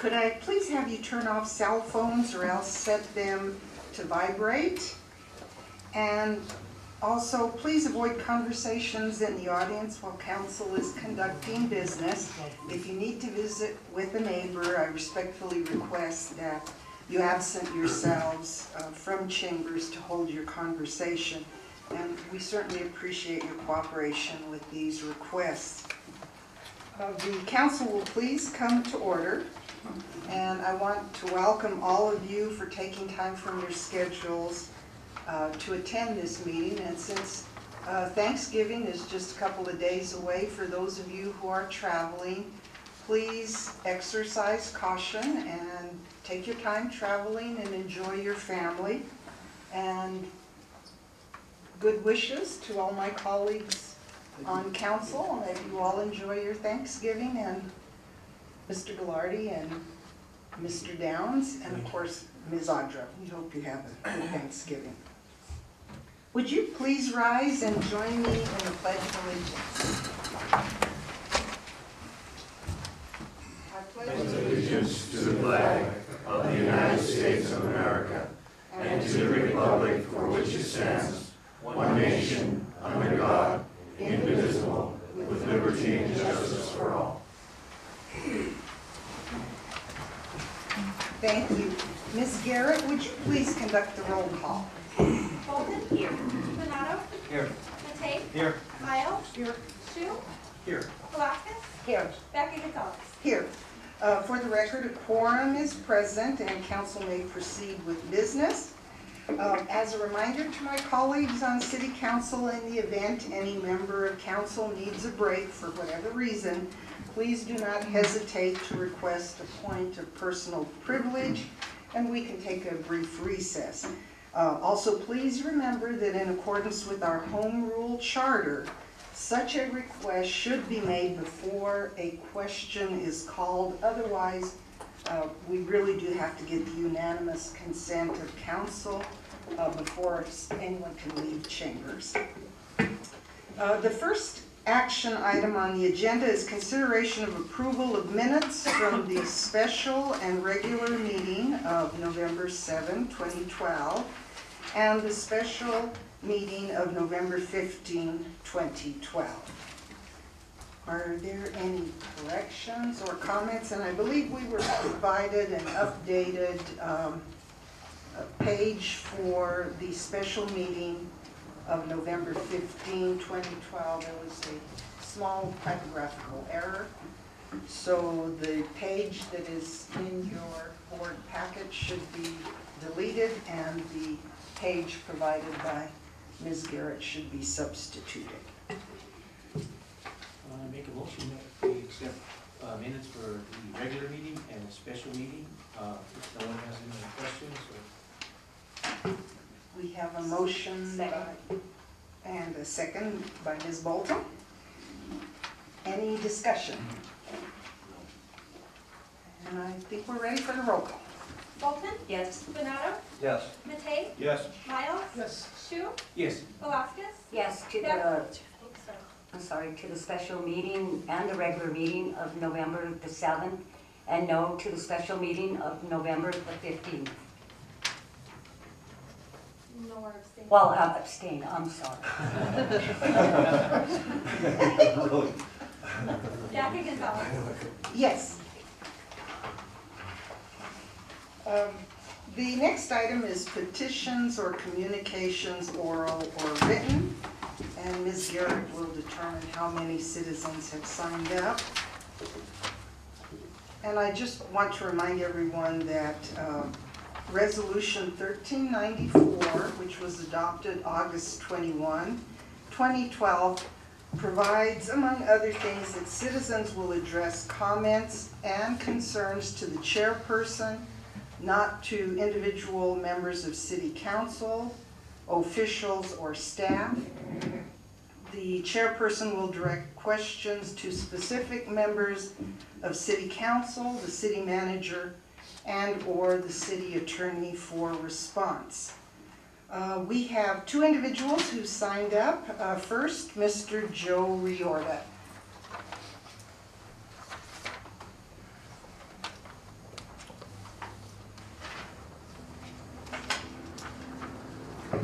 Could I please have you turn off cell phones or else set them to vibrate? And also, please avoid conversations in the audience while council is conducting business. If you need to visit with a neighbor, I respectfully request that you absent yourselves from chambers to hold your conversation. And we certainly appreciate your cooperation with these requests. The council will please come to order. And I want to welcome all of you for taking time from your schedules to attend this meeting. And since Thanksgiving is just a couple of days away, for those of you who are traveling, please exercise caution and take your time traveling and enjoy your family. And good wishes to all my colleagues on council, and that you all enjoy your Thanksgiving, and Mr. Gallardi and Mr. Downs, and of course Ms. Audra. We hope you have a good Thanksgiving. Would you please rise and join me in the Pledge of Allegiance? I pledge allegiance to the flag of the United States of America and to the republic for which it stands, one nation, under God, indivisible, with liberty and justice for all. Thank you. Ms. Garrett, would you please conduct the roll call? Bolton? Here. Donato? Here. Matei? Here. Miles? Here. Shu? Here. Velasquez? Here. Becky Gonzalez? Here. For the record, a quorum is present and council may proceed with business. As a reminder to my colleagues on City Council, in the event any member of council needs a break for whatever reason, please do not hesitate to request a point of personal privilege, and we can take a brief recess. Also, please remember that in accordance with our home rule charter, such a request should be made before a question is called. Otherwise, we really do have to get the unanimous consent of council before anyone can leave chambers. The first action item on the agenda is consideration of approval of minutes from the special and regular meeting of November 7, 2012, and the special meeting of November 15, 2012. Are there any corrections or comments? And I believe we were provided an updated page for the special meeting of November 15, 2012. There was a small typographical error. So the page that is in your board packet should be deleted, and the page provided by Ms. Garrett should be substituted. I make a motion that we accept minutes for the regular meeting and the special meeting. If no one has any questions, We have a motion and a second by Ms. Bolton. Any discussion? And I think we're ready for the roll call. Bolton? Yes. Donato? Yes. Matei? Yes. Miles? Yes. Shu? yes. Velasquez? Yes, to the special meeting and the regular meeting of November the 7th, and no to the special meeting of November the 15th. No more abstaining. Well, abstain, I'm sorry. Becky Gonzalez? Yes. The next item is petitions or communications, oral or written, and Ms. Garrett will determine how many citizens have signed up. And I just want to remind everyone that Resolution 1394, which was adopted August 21, 2012, provides, among other things, that citizens will address comments and concerns to the chairperson, not to individual members of City Council, officials, or staff. The chairperson will direct questions to specific members of City Council, the city manager, and or the city attorney for response. We have two individuals who signed up. First, Mr. Joe Riorda.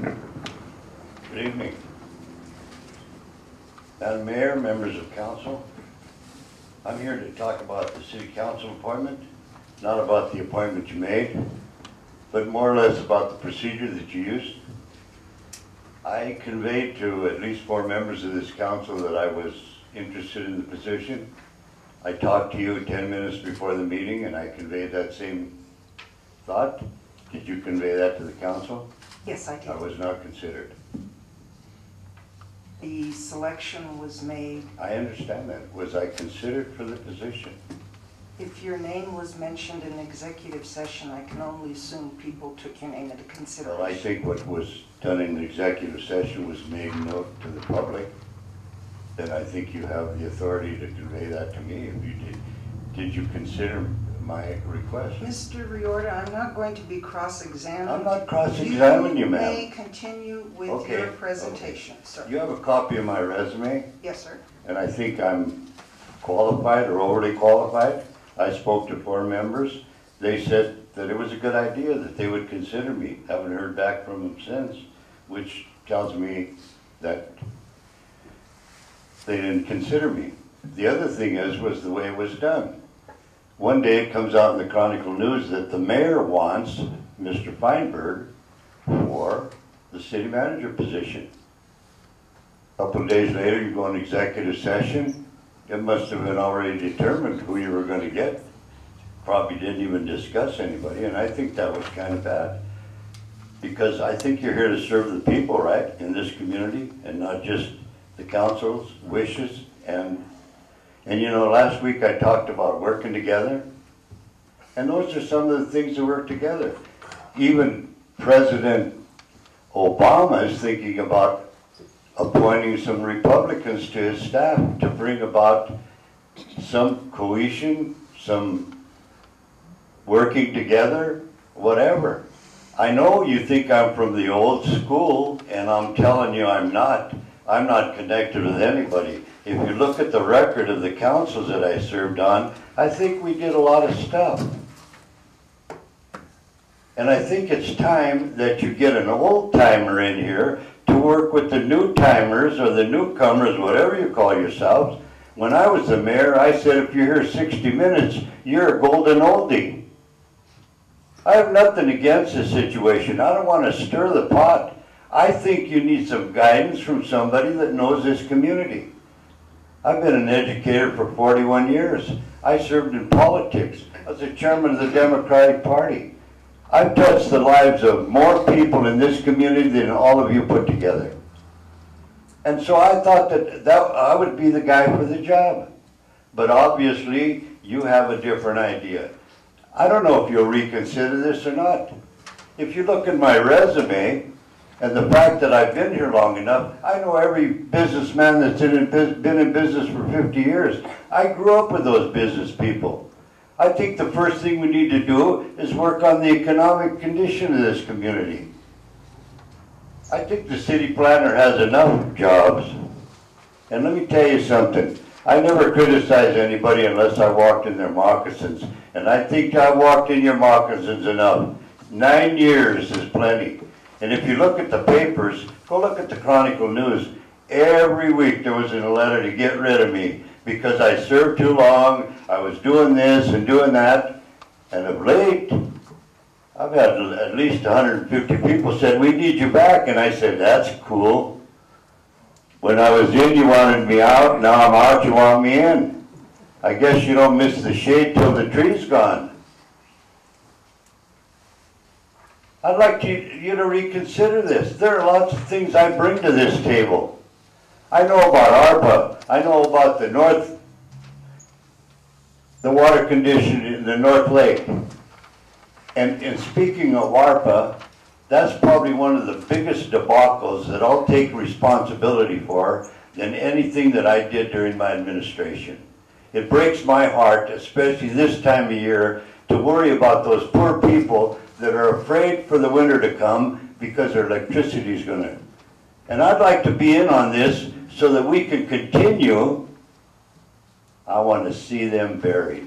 Good evening. Madam Mayor, members of council, I'm here to talk about the city council appointment, not about the appointment you made, but more or less about the procedure that you used. I conveyed to at least 4 members of this council that I was interested in the position. I talked to you 10 minutes before the meeting and I conveyed that same thought. Did you convey that to the council? Yes, I did. I was not considered. The selection was made. I understand that. Was I considered for the position? If your name was mentioned in executive session, I can only assume people took your name into consideration. Well, I think what was done in the executive session was made known to the public. Then I think you have the authority to convey that to me if you did. Did you consider my request? Mr. Riorda, I'm not going to be cross-examined. I'm not cross-examining you, ma'am. You may continue with Okay, your presentation, sir. You have a copy of my resume, Yes, sir. and I think I'm qualified or overly qualified. I spoke to 4 members. They said that it was a good idea, that they would consider me. Haven't heard back from them since, which tells me that they didn't consider me. The other thing was the way it was done. One day it comes out in the Chronicle News that the mayor wants Mr. Feinberg for the city manager position. A couple of days later you go in executive session. It must have been already determined who you were going to get. Probably didn't even discuss anybody, and I think that was kind of bad. Because I think you're here to serve the people, right, in this community, and not just the council's wishes. And you know, last week I talked about working together, and those are some of the things that work together. Even President Obama is thinking about appointing some Republicans to his staff to bring about some cohesion, some working together, whatever. I know you think I'm from the old school, and I'm telling you I'm not. I'm not connected with anybody. If you look at the record of the councils that I served on, I think we did a lot of stuff. And I think it's time that you get an old timer in here to work with the new timers or the newcomers, whatever you call yourselves. When I was the mayor, I said if you're here 60 minutes, you're a golden oldie. I have nothing against the situation. I don't want to stir the pot. I think you need some guidance from somebody that knows this community. I've been an educator for 41 years. I served in politics. I was the chairman of the Democratic Party. I've touched the lives of more people in this community than all of you put together. And so I thought that I would be the guy for the job. But obviously, you have a different idea. I don't know if you'll reconsider this or not. If you look at my resume, and the fact that I've been here long enough, I know every businessman that's been in business for 50 years. I grew up with those business people. I think the first thing we need to do is work on the economic condition of this community. I think the city planner has enough jobs. And let me tell you something. I never criticize anybody unless I walked in their moccasins. And I think I walked in your moccasins enough. 9 years is plenty. And if you look at the papers, go look at the Chronicle News. Every week there was a letter to get rid of me because I served too long, I was doing this and doing that. And of late, I've had at least 150 people said, we need you back. And I said, that's cool. When I was in, you wanted me out. Now I'm out, you want me in. I guess you don't miss the shade till the tree's gone. I'd like you to reconsider this. There are lots of things I bring to this table. I know about ARPA. I know about the water condition in the North Lake. And speaking of ARPA, that's probably one of the biggest debacles that I'll take responsibility for than anything that I did during my administration. It breaks my heart, especially this time of year, to worry about those poor people that are afraid for the winter to come because their electricity is going to. And I'd like to be in on this so that we can continue. I want to see them buried.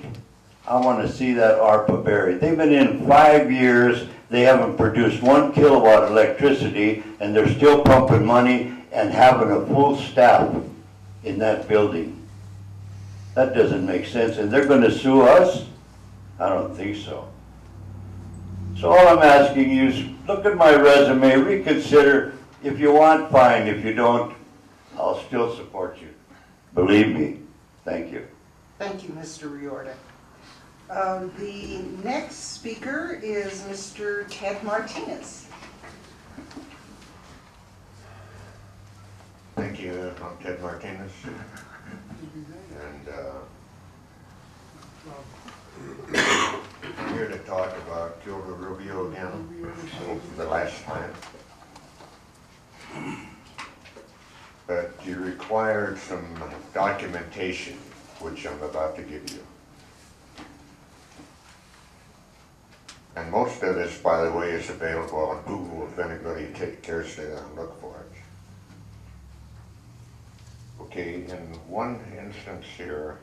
I want to see that ARPA buried. They've been in 5 years. they haven't produced 1 kilowatt of electricity, and they're still pumping money and having a full staff in that building. That doesn't make sense, and they're gonna sue us? I don't think so. So all I'm asking you is, look at my resume, reconsider. If you want, fine. If you don't, I'll still support you. Believe me. Thank you. Thank you, Mr. Riordan. The next speaker is Mr. Ted Martinez. Thank you. I'm Ted Martinez. And I'm here to talk about Gilda Rubio again, for the last time. But you required some documentation, which I'm about to give you. And most of this, by the way, is available on Google if anybody cares to look for it. Okay, in one instance here,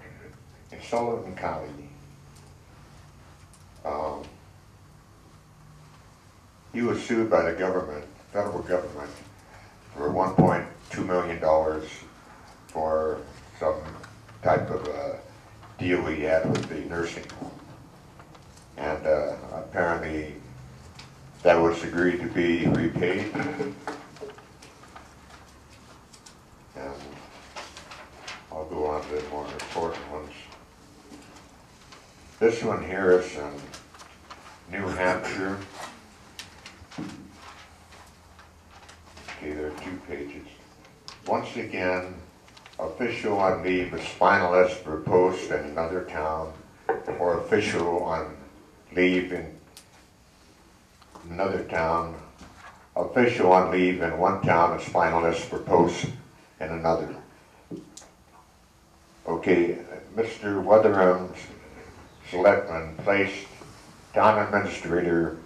in Sullivan County, he was sued by the government, federal government, for $1.2 million for some type of deal he had with the nursing home. And apparently that was agreed to be repaid. And I'll go on to the more important ones. This one here is in New Hampshire. Okay, there are 2 pages. Once again, official on leave is finalist for post in another town, or official on leave in another town. Official on leave in one town is finalist for post in another. Okay, Mr. Weatherham's selectman placed town administrator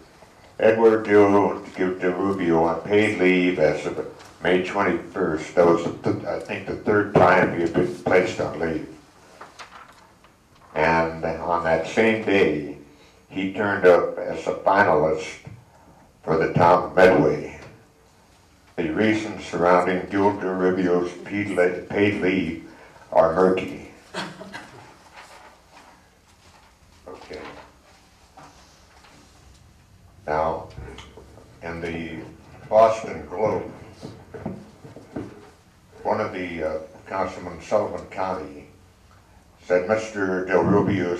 Edward De Rubio on paid leave as of May 21st. That was, I think, the 3rd time he had been placed on leave. And on that same day, he turned up as a finalist for the town of Medway. The reasons surrounding Gilda Rubio's paid leave are murky. Okay. Now, in the Boston Globe, one of the councilmen in Sullivan County said Mr. Del Rubio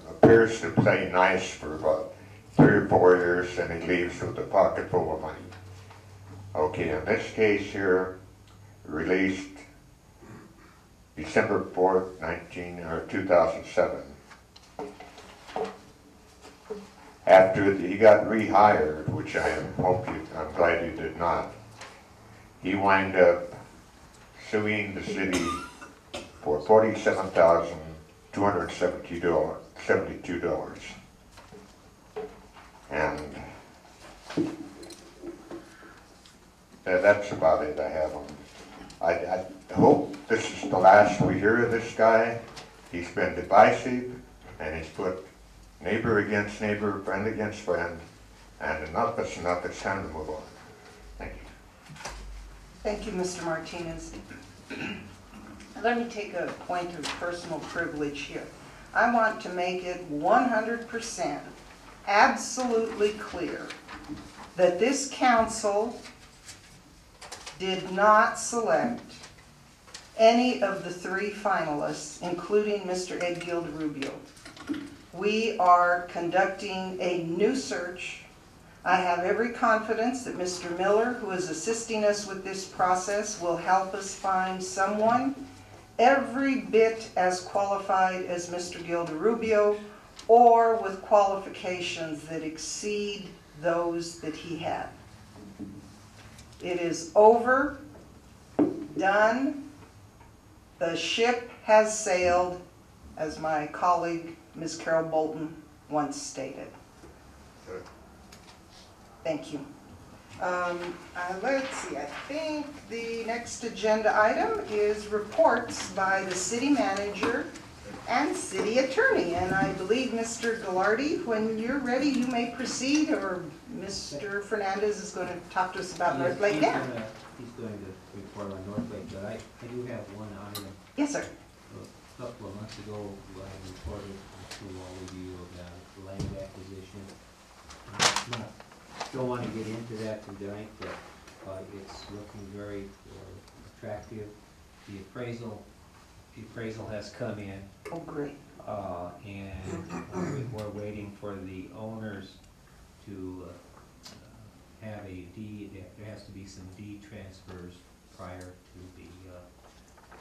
appears to play nice for about 3 or 4 years, and he leaves with a pocket full of money. Okay, in this case here, released December 4th, 2007. After he got rehired, which I'm glad he did not, he wound up suing the city for $47,272. And that's about it I have on. I hope this is the last we hear of this guy. He's been divisive, and he's put neighbor against neighbor, friend against friend, and enough is enough. It's time to move on. Thank you. Thank you, Mr. Martinez. Let me take a point of personal privilege here. I want to make it 100% absolutely clear that this council did not select any of the 3 finalists, including Mr. Ed Gilda Rubio. We are conducting a new search. I have every confidence that Mr. Miller, who is assisting us with this process, will help us find someone every bit as qualified as Mr. Gilda Rubio, or with qualifications that exceed those that he had. It is over, done, the ship has sailed, as my colleague Ms. Carol Bolton once stated. Thank you. Let's see, I think the next agenda item is reports by the city manager and City Attorney. And I believe Mr. Gallardi, when you're ready, you may proceed, or Mr. Fernandez is going to talk to us about Yes, North Lake Dam. He's going to report on North Lake, but I do have one item. Yes, sir. A couple of months ago, I reported to all of you about land acquisition. Don't want to get into that tonight, but it's looking very attractive. The appraisal has come in, Oh, great. and we're waiting for the owners to have a deed. There has to be some deed transfers prior to the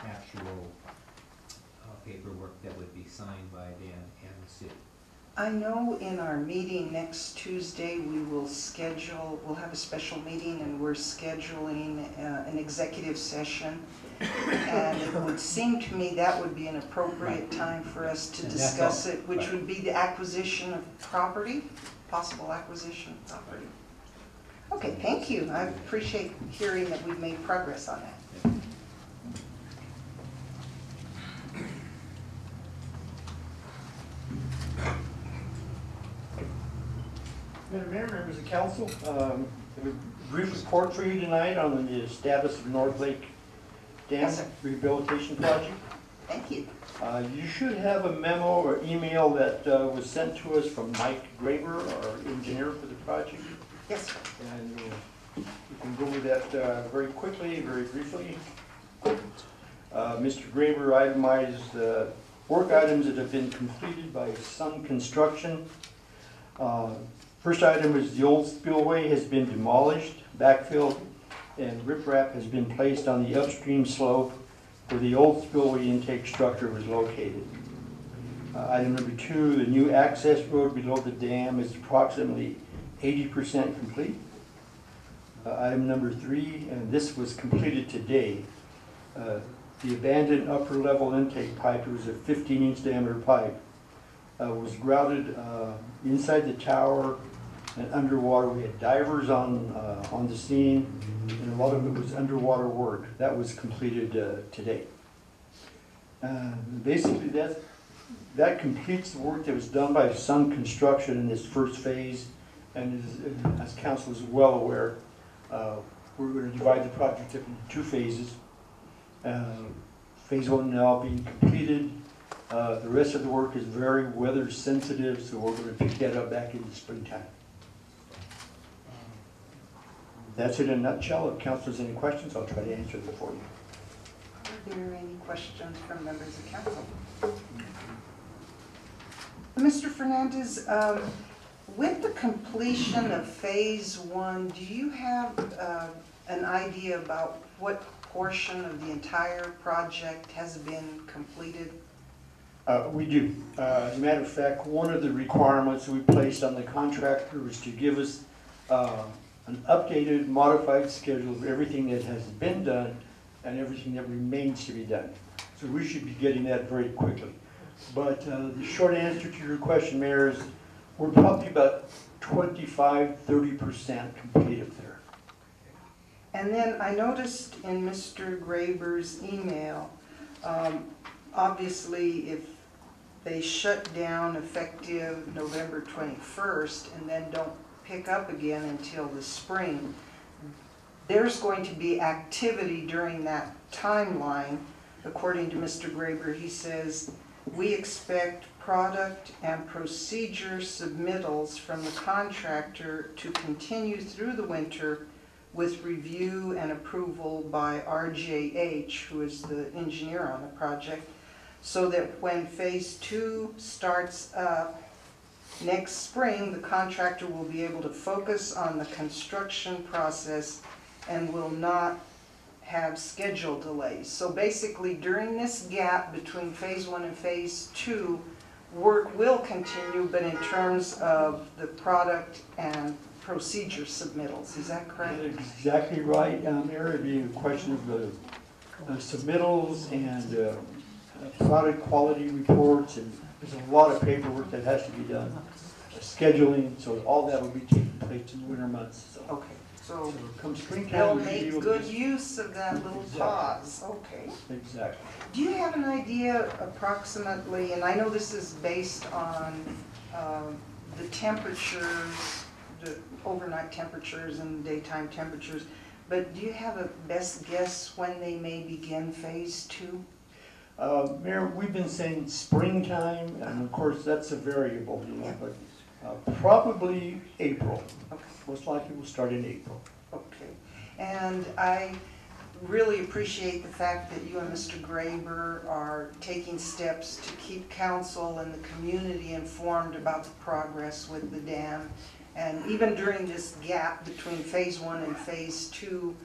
actual paperwork that would be signed by them and the city. I know in our meeting next Tuesday, we'll have a special meeting, and we're scheduling an executive session. And it would seem to me that would be an appropriate time for us to And that's discuss all. it, which Right. would be the acquisition of property, possible acquisition of property. Okay, thank you. I appreciate hearing that we've made progress on that. Madam Mayor, members of council, I have a brief report for you tonight on the status of North Lake Dam Yes, sir. Rehabilitation Project. Thank you. You should have a memo or email that was sent to us from Mike Graber, our engineer for the project. Yes, sir. And you can go over that very quickly, very briefly. Mr. Graber itemized work items that have been completed by Sun Construction. First item is the old spillway has been demolished, backfilled, and riprap has been placed on the upstream slope where the old spillway intake structure was located. Item number 2, the new access road below the dam is approximately 80% complete. Item number 3, and this was completed today. The abandoned upper level intake pipe, it was a 15-inch diameter pipe, was grouted inside the tower and underwater. We had divers on the scene, and a lot of it was underwater work. That was completed today. Basically, that completes the work that was done by Sun Construction in this first phase. And as council is well aware, we're going to divide the project up into 2 phases. Phase 1 now being completed. The rest of the work is very weather sensitive, so we're going to pick that up back in the springtime. That's it in a nutshell. If council has any questions, I'll try to answer them for you. Are there any questions from members of council? Mr. Fernandez, with the completion of phase 1, do you have an idea about what portion of the entire project has been completed? We do. As a matter of fact, one of the requirements we placed on the contractor was to give us an updated, modified schedule of everything that has been done and everything that remains to be done. So we should be getting that very quickly. But the short answer to your question, Mayor, is we're probably about 25–30% complete up there. And then I noticed in Mr. Graber's email, obviously if they shut down effective November 21st and then don't pick up again until the spring, there's going to be activity during that timeline. According to Mr. Graber, he says, we expect product and procedure submittals from the contractor to continue through the winter with review and approval by RJH, who is the engineer on the project, so that when phase 2 starts up next spring, the contractor will be able to focus on the construction process and will not have schedule delays. So basically, during this gap between phase 1 and phase 2, work will continue, but in terms of the product and procedure submittals. Is that correct? That's exactly right. There would be a question of the submittals and product quality reports, and there's a lot of paperwork that has to be done. Scheduling, so all that will be taking place in the winter months. So. Okay. So come springtime. they'll we should be make able to good just- use of that little Exactly. pause. Okay. Exactly. Do you have an idea approximately, and I know this is based on the temperatures, the overnight temperatures and daytime temperatures, but do you have a best guess when they may begin phase 2? Mayor, we've been saying springtime, and of course, that's a variable, you know, but probably April. Okay. Most likely we'll start in April. Okay. And I really appreciate the fact that you and Mr. Graber are taking steps to keep council and the community informed about the progress with the dam. And even during this gap between phase 1 and phase 2,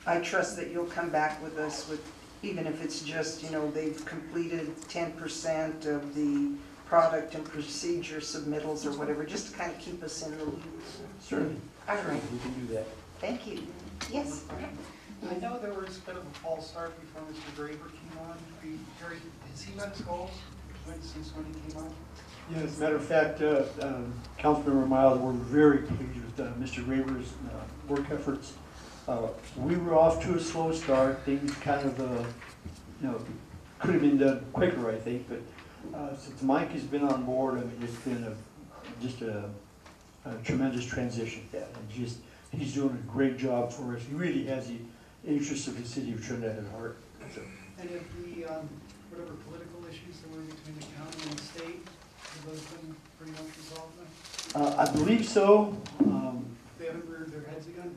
I trust that you'll come back with us with, even if it's just, you know, they've completed 10% of the product and procedure submittals or whatever, just to kind of keep us in the loop. Certainly. All right. We can do that. Thank you. Yes? I know there was a bit of a false start before Mr. Graber came on. Has he met his goals since when he came on? Yeah, as a matter of fact, Councilmember Miles, we're very pleased with Mr. Graber's work efforts. We were off to a slow start. Things kind of, you know, could have been done quicker, I think. But since Mike has been on board, I mean, it's been just a tremendous transition. Yeah, and he's doing a great job for us. He really has the interests of the city of Trinidad at heart. So. And if the, whatever political issues there were between the county and the state, have those been pretty much resolved now? I believe so. They haven't reared their heads again?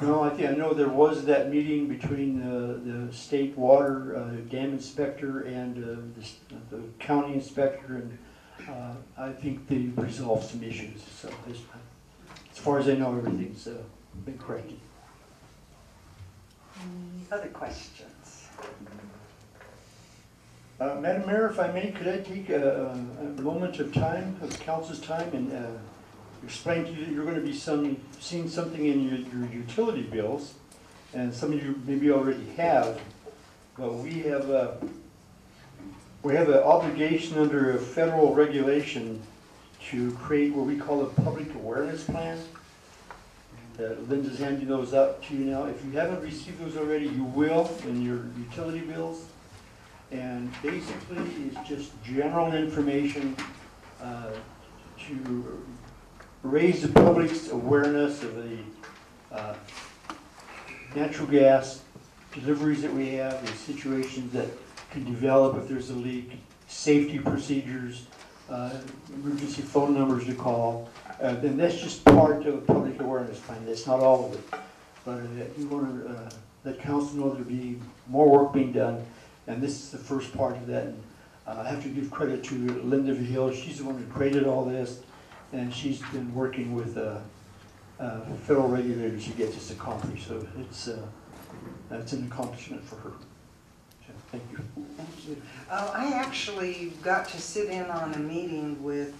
No, I know there was that meeting between the state water dam inspector and the county inspector, and I think they resolved some issues. So as far as I know, everything's been corrected. Other questions? Madam Mayor, if I may, could I take a moment of time, of council's time, and explain to you that you're going to be seeing something in your utility bills, and some of you maybe already have, but we have an obligation under a federal regulation to create what we call a public awareness plan. Linda's handing those out to you now. If you haven't received those already, you will in your utility bills. And basically, it's just general information to raise the public's awareness of the natural gas deliveries that we have, the situations that can develop if there's a leak, safety procedures, emergency phone numbers to call. Then that's just part of a public awareness plan. That's not all of it. But we want to let council know there'll be more work being done, and this is the first part of that. And I have to give credit to Linda Vigil. She's the one who created all this, and she's been working with federal regulators to get this accomplished. So it's an accomplishment for her. So, thank you. Thank you. I actually got to sit in on a meeting with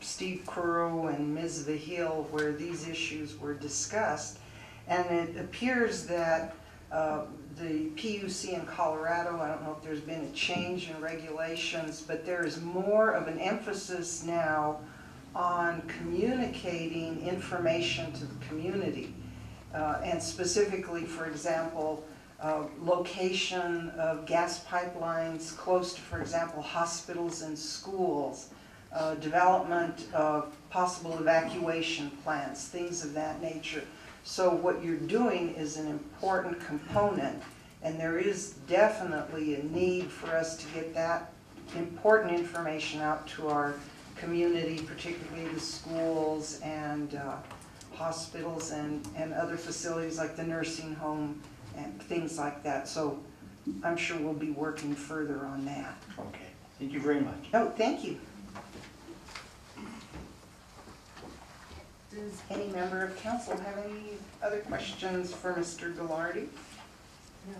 Steve Currow and Ms. Vigil where these issues were discussed, and it appears that the PUC in Colorado, I don't know if there's been a change in regulations, but there is more of an emphasis now on communicating information to the community. And specifically, for example, location of gas pipelines close to, for example, hospitals and schools, development of possible evacuation plants, things of that nature. So what you're doing is an important component, and there is definitely a need for us to get that important information out to our community, particularly the schools and hospitals and other facilities like the nursing home and things like that. So I'm sure we'll be working further on that. Okay. Thank you very much. Oh, thank you. Does any member of council have any other questions for Mr. Gallardi? No.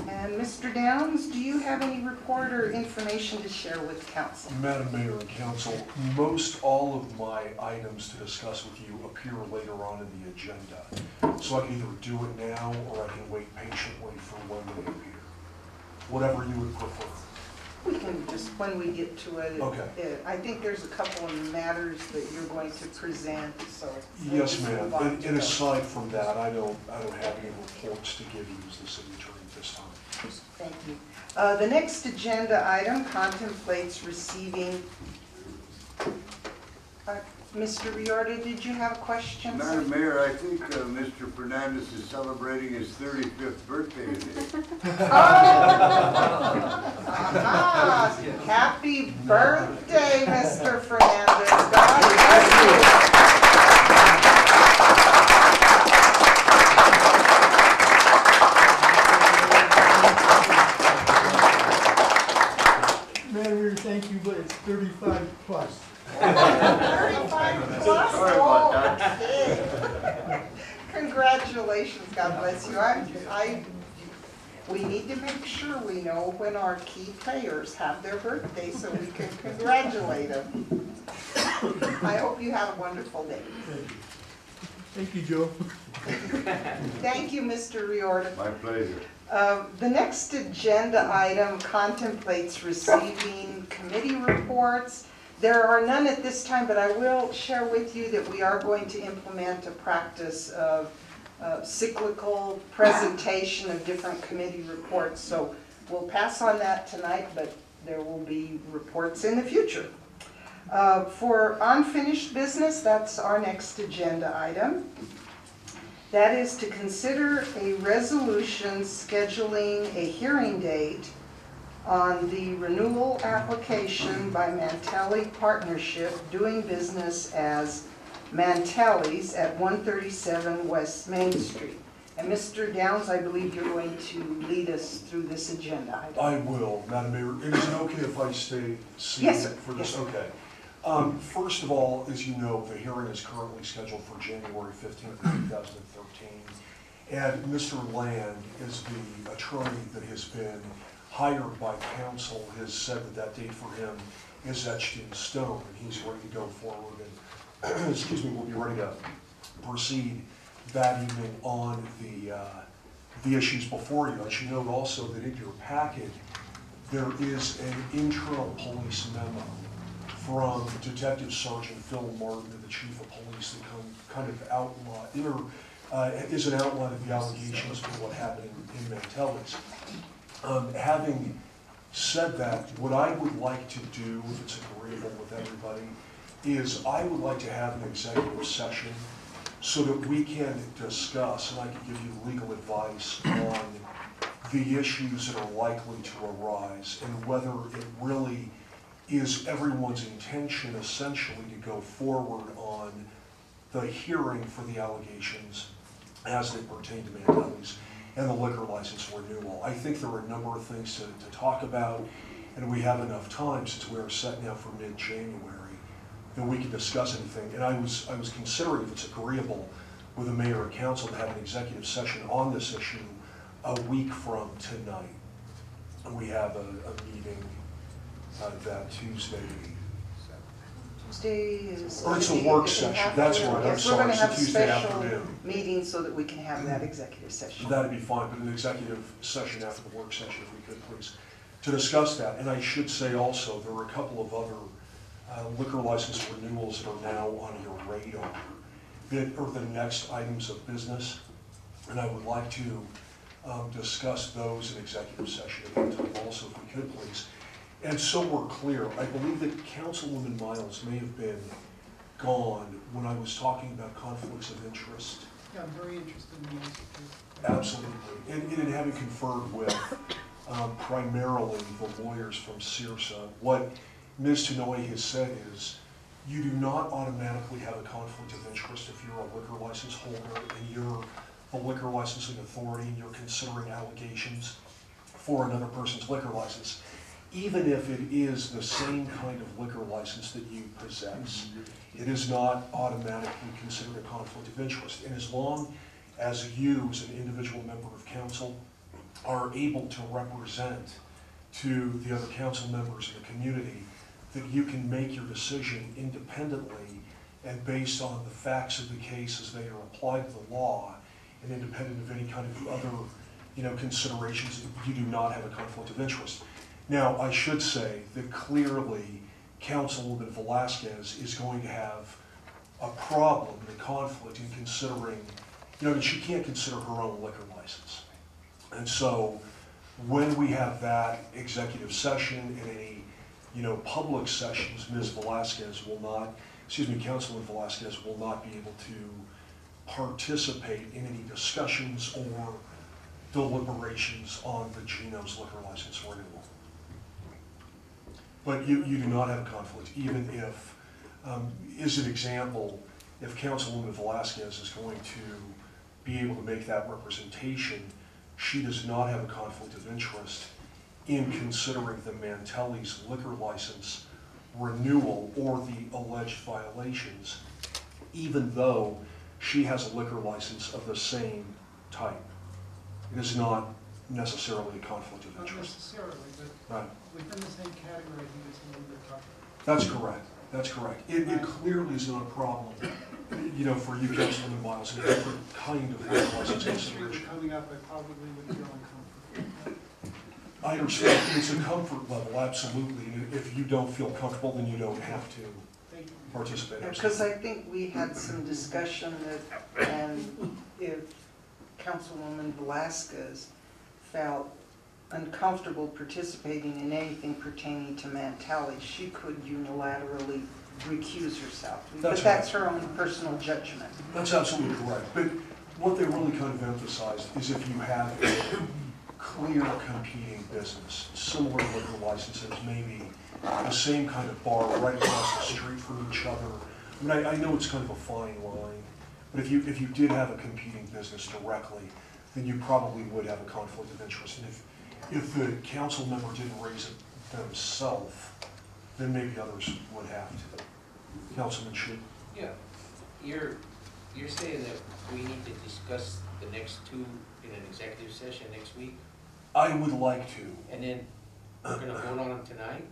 And Mr. Downs, do you have any report or information to share with council? Madam Mayor and Council, most all of my items to discuss with you appear later on in the agenda. So I can either do it now or I can wait patiently for when they appear. Whatever you would prefer. We can just, when we get to it. Okay. I think there's a couple of matters that you're going to present, so. we'll Yes, just ma'am. move on And to and those. aside from that, I don't have any reports to give you as the city attorney at this time. Thank you. The next agenda item contemplates receiving, Mr. Riordan, did you have a question? sir? Madam Mayor, I think Mr. Fernandez is celebrating his 35th birthday today. Ah, happy birthday, Mr. Fernandez. God bless Mayor, thank you, but it's 35 plus. 35 plus. Sorry about that. Okay. Congratulations, God bless you. We need to make sure we know when our key players have their birthday so we can congratulate them. I hope you have a wonderful day. Thank you, Joe. Thank you, Mr. Riordan. My pleasure. The next agenda item contemplates receiving committee reports. There are none at this time, but I will share with you that we are going to implement a practice of cyclical presentation of different committee reports. So we'll pass on that tonight, but there will be reports in the future. For unfinished business, that's our next agenda item. That is to consider a resolution scheduling a hearing date on the renewal application by Mantelli Partnership doing business as Mantelli's at 137 West Main Street. And Mr. Downs, I believe you're going to lead us through this agenda item. I will, Madam Mayor. Is it okay if I stay seated Yes, sir. for this? Yes, sir. Okay. First of all, as you know, the hearing is currently scheduled for January 15th, 2013. And Mr. Land is the attorney that has been hired by council, has said that that date for him is etched in stone, and he's ready to go forward. And excuse me, we'll be ready to proceed that evening on the issues before you. I should note also that in your packet, there is an internal police memo from Detective Sergeant Phil Martin, the Chief of Police, that kind of is an outline of the allegations for what happened in Mantelli's. Having said that, what I would like to do, if it's agreeable with everybody, is I would like to have an executive session so that we can discuss, and I can give you legal advice on the issues that are likely to arise and whether it really is everyone's intention essentially to go forward on the hearing for the allegations as they pertain to Mantelli's and the liquor license renewal. I think there are a number of things to talk about, and we have enough time since we are set now for mid-January that we can discuss anything. And I was considering if it's agreeable with the mayor and council to have an executive session on this issue a week from tonight. And we have a meeting that Tuesday. Tuesday is. Or it's a work session, that's right, I'm Yes, we're sorry, going to it's a have Tuesday special afternoon. meeting so that we can have that executive session. That'd be fine, but an executive session after the work session, if we could, please, to discuss that. And I should say also, there are a couple of other liquor license renewals that are now on your radar that are the next items of business, and I would like to discuss those in executive session at that time also, if we could, please. And so we're clear, I believe that Councilwoman Miles may have been gone when I was talking about conflicts of interest. Yeah, I'm very interested in these. Absolutely. And in having conferred with primarily the lawyers from CIRSA, what Ms. Tenoy has said is you do not automatically have a conflict of interest if you're a liquor license holder and you're the liquor licensing authority and you're considering allegations for another person's liquor license. Even if it is the same kind of liquor license that you possess, it is not automatically considered a conflict of interest. And as long as you, as an individual member of council, are able to represent to the other council members in the community, that you can make your decision independently and based on the facts of the case as they are applied to the law, and independent of any kind of other, considerations, you do not have a conflict of interest. Now, I should say that clearly Councilwoman Velasquez is going to have a problem, a conflict in considering, that she can't consider her own liquor license. And so when we have that executive session and any, public sessions, Councilwoman Velasquez will not be able to participate in any discussions or deliberations on the Geno's liquor license renewal. But you do not have a conflict, even if, as an example, if Councilwoman Velasquez is going to be able to make that representation, she does not have a conflict of interest in considering the Mantelli's liquor license renewal or the alleged violations, even though she has a liquor license of the same type. It is not necessarily a conflict of Not interest. necessarily, but Right. within the same category, I think it's a little bit tougher. That's correct. That's correct. It clearly is not a problem, for you, Councilman Miles, a different kind of liquor license If we were consideration. coming up, I probably would feel uncomfortable. I understand. It's a comfort level, absolutely. And if you don't feel comfortable, then you don't have to Thank you. participate. Because I think we had some discussion that, and if Councilwoman Velasquez felt uncomfortable participating in anything pertaining to Mantelli, she could unilaterally recuse herself. But that's her own personal judgment. That's absolutely correct. But what they really kind of emphasized is if you have a clear competing business, similar liquor licenses, maybe the same kind of bar right across the street from each other. I mean, I know it's kind of a fine line, but if you did have a competing business directly, then you probably would have a conflict of interest. And if the council member didn't raise it themselves, then maybe others would have to. Councilman Shu. Yeah, you're saying that we need to discuss the next two in an executive session next week? I would like to. And then we're gonna vote on them tonight?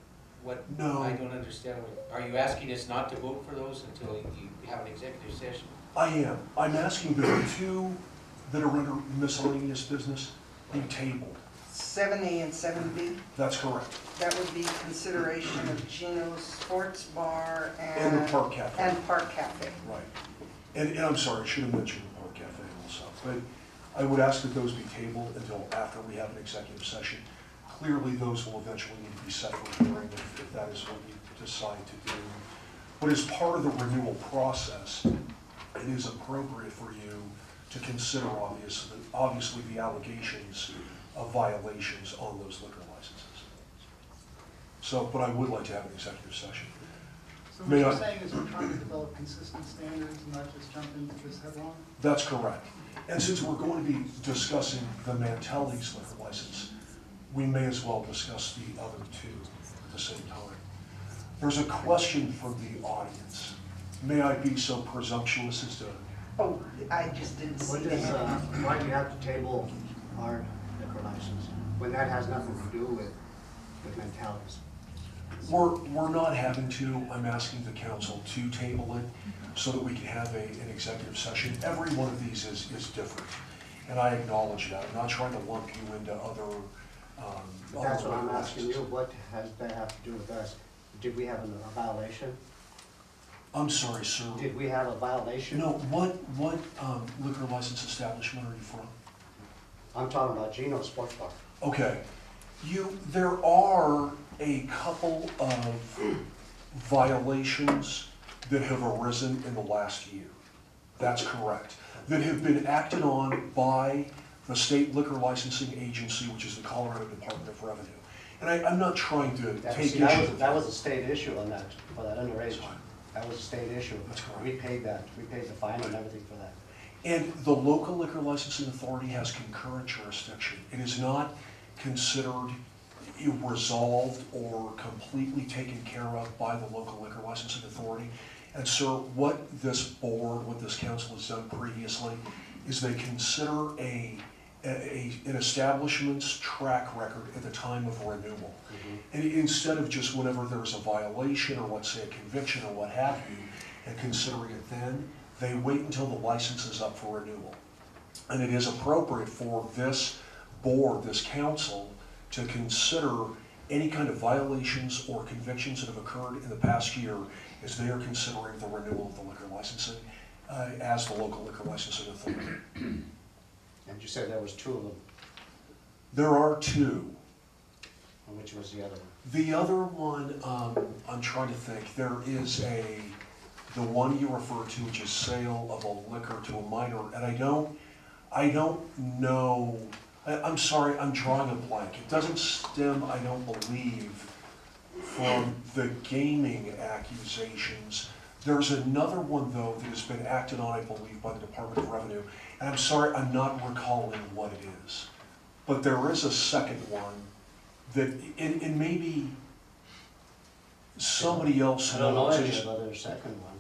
What? No. I don't understand. Are you asking us not to vote for those until you have an executive session? I am. I'm asking that the two that are under miscellaneous business be tabled. 7A and 7B, That's correct. that would be consideration of Geno's Sports Bar And the Park Cafe. And Park Cafe. Right. And I'm sorry, I should have mentioned the Park Cafe also. But I would ask that those be tabled until after we have an executive session. Clearly, those will eventually need to be set for hearing if that is what we decide to do. But as part of the renewal process, it is appropriate for you to consider obviously the allegations of violations on those liquor licenses. So, but I would like to have an executive session. So what you're saying is we're trying to develop consistent standards and not just jump into this headlong? That's correct. And since we're going to be discussing the Mantelli's liquor license, we may as well discuss the other two at the same time. There's a question from the audience. May I be so presumptuous as to... Oh, I just didn't see What does, that. why do you have to table our liquor license when that has nothing to do with Mantelli's? We're not having to. I'm asking the council to table it so that we can have an executive session. Every one of these is different, and I acknowledge that. I'm not trying to lump you into other That's what I'm liquor asking you. licenses. What has that have to do with us? Did we have a violation? I'm sorry, sir. Did we have a violation? No, what liquor license establishment are you from? I'm talking about Geno's Sports Bar. Okay. There are a couple of violations that have arisen in the last year. That's correct. That have been acted on by the state liquor licensing agency, which is the Colorado Department of Revenue. And I'm not trying to take issue with That was a state issue on that, for that underage. That's right. That was a state issue. That's correct. We paid that. We paid the fine and everything for that. And the local liquor licensing authority has concurrent jurisdiction. It is not considered resolved or completely taken care of by the local liquor licensing authority. And so what this board, what this council has done previously, is they consider an establishment's track record at the time of renewal. And instead of just whenever there's a violation or let's say a conviction or what have you, and considering it then, they wait until the license is up for renewal. And it is appropriate for this board, this council, to consider any kind of violations or convictions that have occurred in the past year as they are considering the renewal of the liquor licensing as the local liquor licensing authority. And you said there was 2 of them. There are 2. And which was the other one? The other one, I'm trying to think, there is the one you refer to, which is sale of a liquor to a minor, and I don't know, I'm sorry, I'm drawing a blank. It doesn't stem, I don't believe, from the gaming accusations. There's another one, though, that has been acted on, I believe, by the Department of Revenue, and I'm sorry, I'm not recalling what it is. But there is a second one that, it may be somebody else I don't know knows. any about their second one.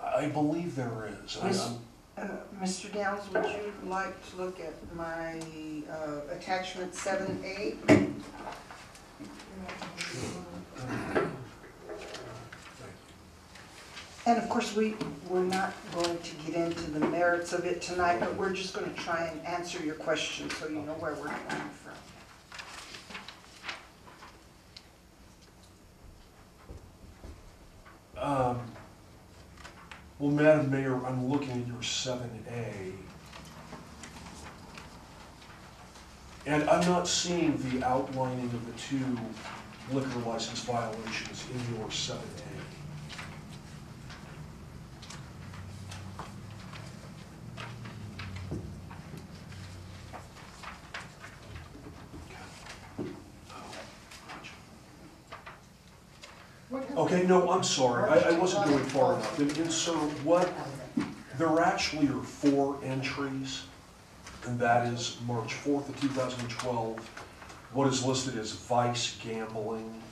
I believe there is. Mr. Downs, would you like to look at my attachment 7A? And of course, we're not going to get into the merits of it tonight, but we're just going to try and answer your questions so you know where we're coming from. Well, Madam Mayor, I'm looking at your 7A. And I'm not seeing the outlining of the 2 liquor license violations in your 7A. Okay, no, I'm sorry, I wasn't going far enough. And sir, there actually are 4 entries, and that is March 4th of 2012. What is listed as vice gambling.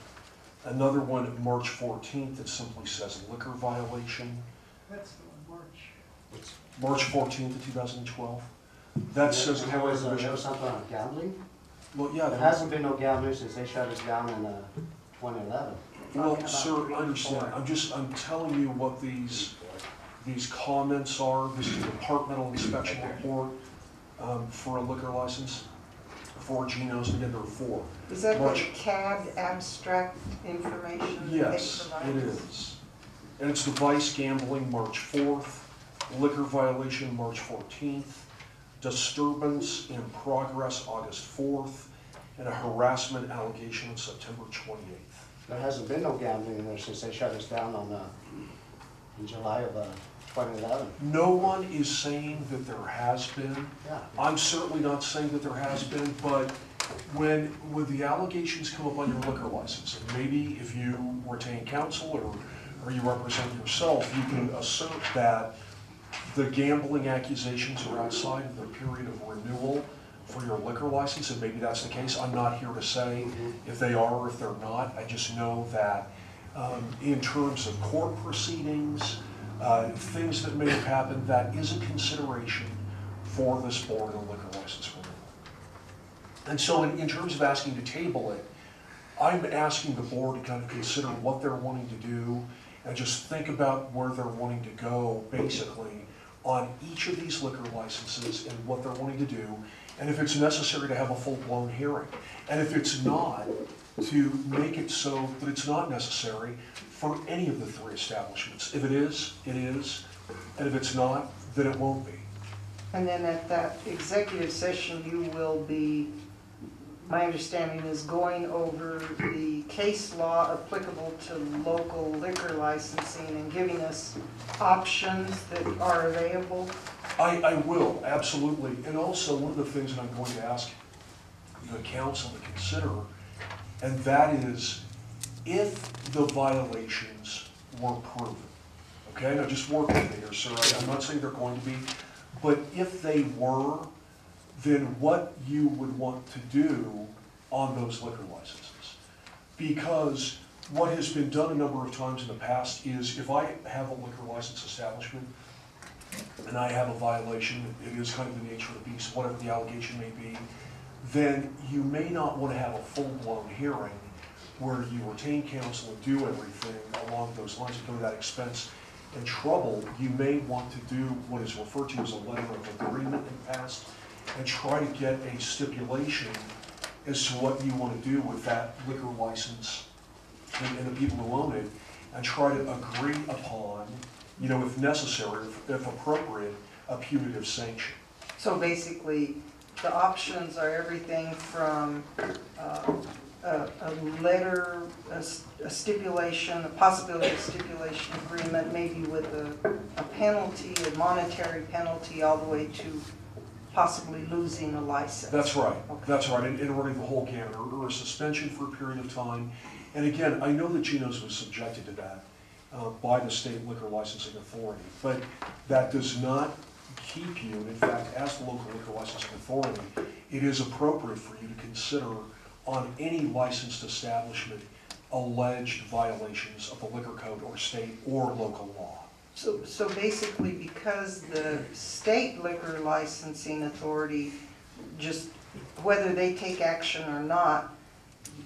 Another one, March 14th, that simply says liquor violation. That's the one, March. March 14th of 2012. That says. There was something on gambling? Well, yeah. There hasn't been no gambling since they shut us down in 2011. Well, sir, I understand. I'm telling you what these comments are. This is a departmental inspection report for a liquor license for Geno's, and again, there are 4. Is that the CAD abstract information? Yes, it is. And it's the vice gambling, March 4th, liquor violation, March 14th, disturbance in progress, August 4th, and a harassment allegation on September 28th. There hasn't been no gambling in there since they shut us down in July of 2011. No one is saying that there has been. Yeah. I'm certainly not saying that there has been, but when the allegations come up on your liquor license, and maybe if you retain counsel or you represent yourself, you can assert that the gambling accusations are outside of the period of renewal for your liquor license, and maybe that's the case. I'm not here to say if they are or if they're not. I just know that in terms of court proceedings, things that may have happened, that is a consideration for this board of liquor license renewal. And so in terms of asking to table it, I'm asking the board to kind of consider what they're wanting to do and just think about where they're wanting to go, basically, on each of these liquor licenses and what they're wanting to do, and if it's necessary to have a full-blown hearing. And if it's not, to make it so that it's not necessary for any of the 3 establishments. If it is, it is, and if it's not, then it won't be. And then at that executive session, you will be, my understanding is, going over the case law applicable to local liquor licensing and giving us options that are available. I will, absolutely. And also, one of the things that I'm going to ask the council to consider, and that is, if the violations were proven, okay? Now, just work with me here, sir. I'm not saying they're going to be, but if they were, then what you would want to do on those liquor licenses. Because what has been done a number of times in the past is, if I have a liquor license establishment and I have a violation, it is kind of the nature of the beast, whatever the allegation may be, then you may not want to have a full-blown hearing where you retain counsel and do everything along those lines and go to that expense and trouble. You may want to do what is referred to as a letter of agreement in the past and try to get a stipulation as to what you want to do with that liquor license and the people who own it, and try to agree upon, you know, if necessary, if appropriate, a punitive sanction. So basically, the options are everything from a letter, a stipulation, a possibility of stipulation agreement, maybe with a penalty, a monetary penalty, all the way to possibly losing a license. That's right, Okay. that's right, and running the whole gamut, or a suspension for a period of time. And again, I know that Geno's was subjected to that by the state liquor licensing authority, but that does not keep you, and in fact, as the local liquor licensing authority, it is appropriate for you to consider on any licensed establishment alleged violations of the liquor code or state or local law. So basically, because the state liquor licensing authority, just whether they take action or not,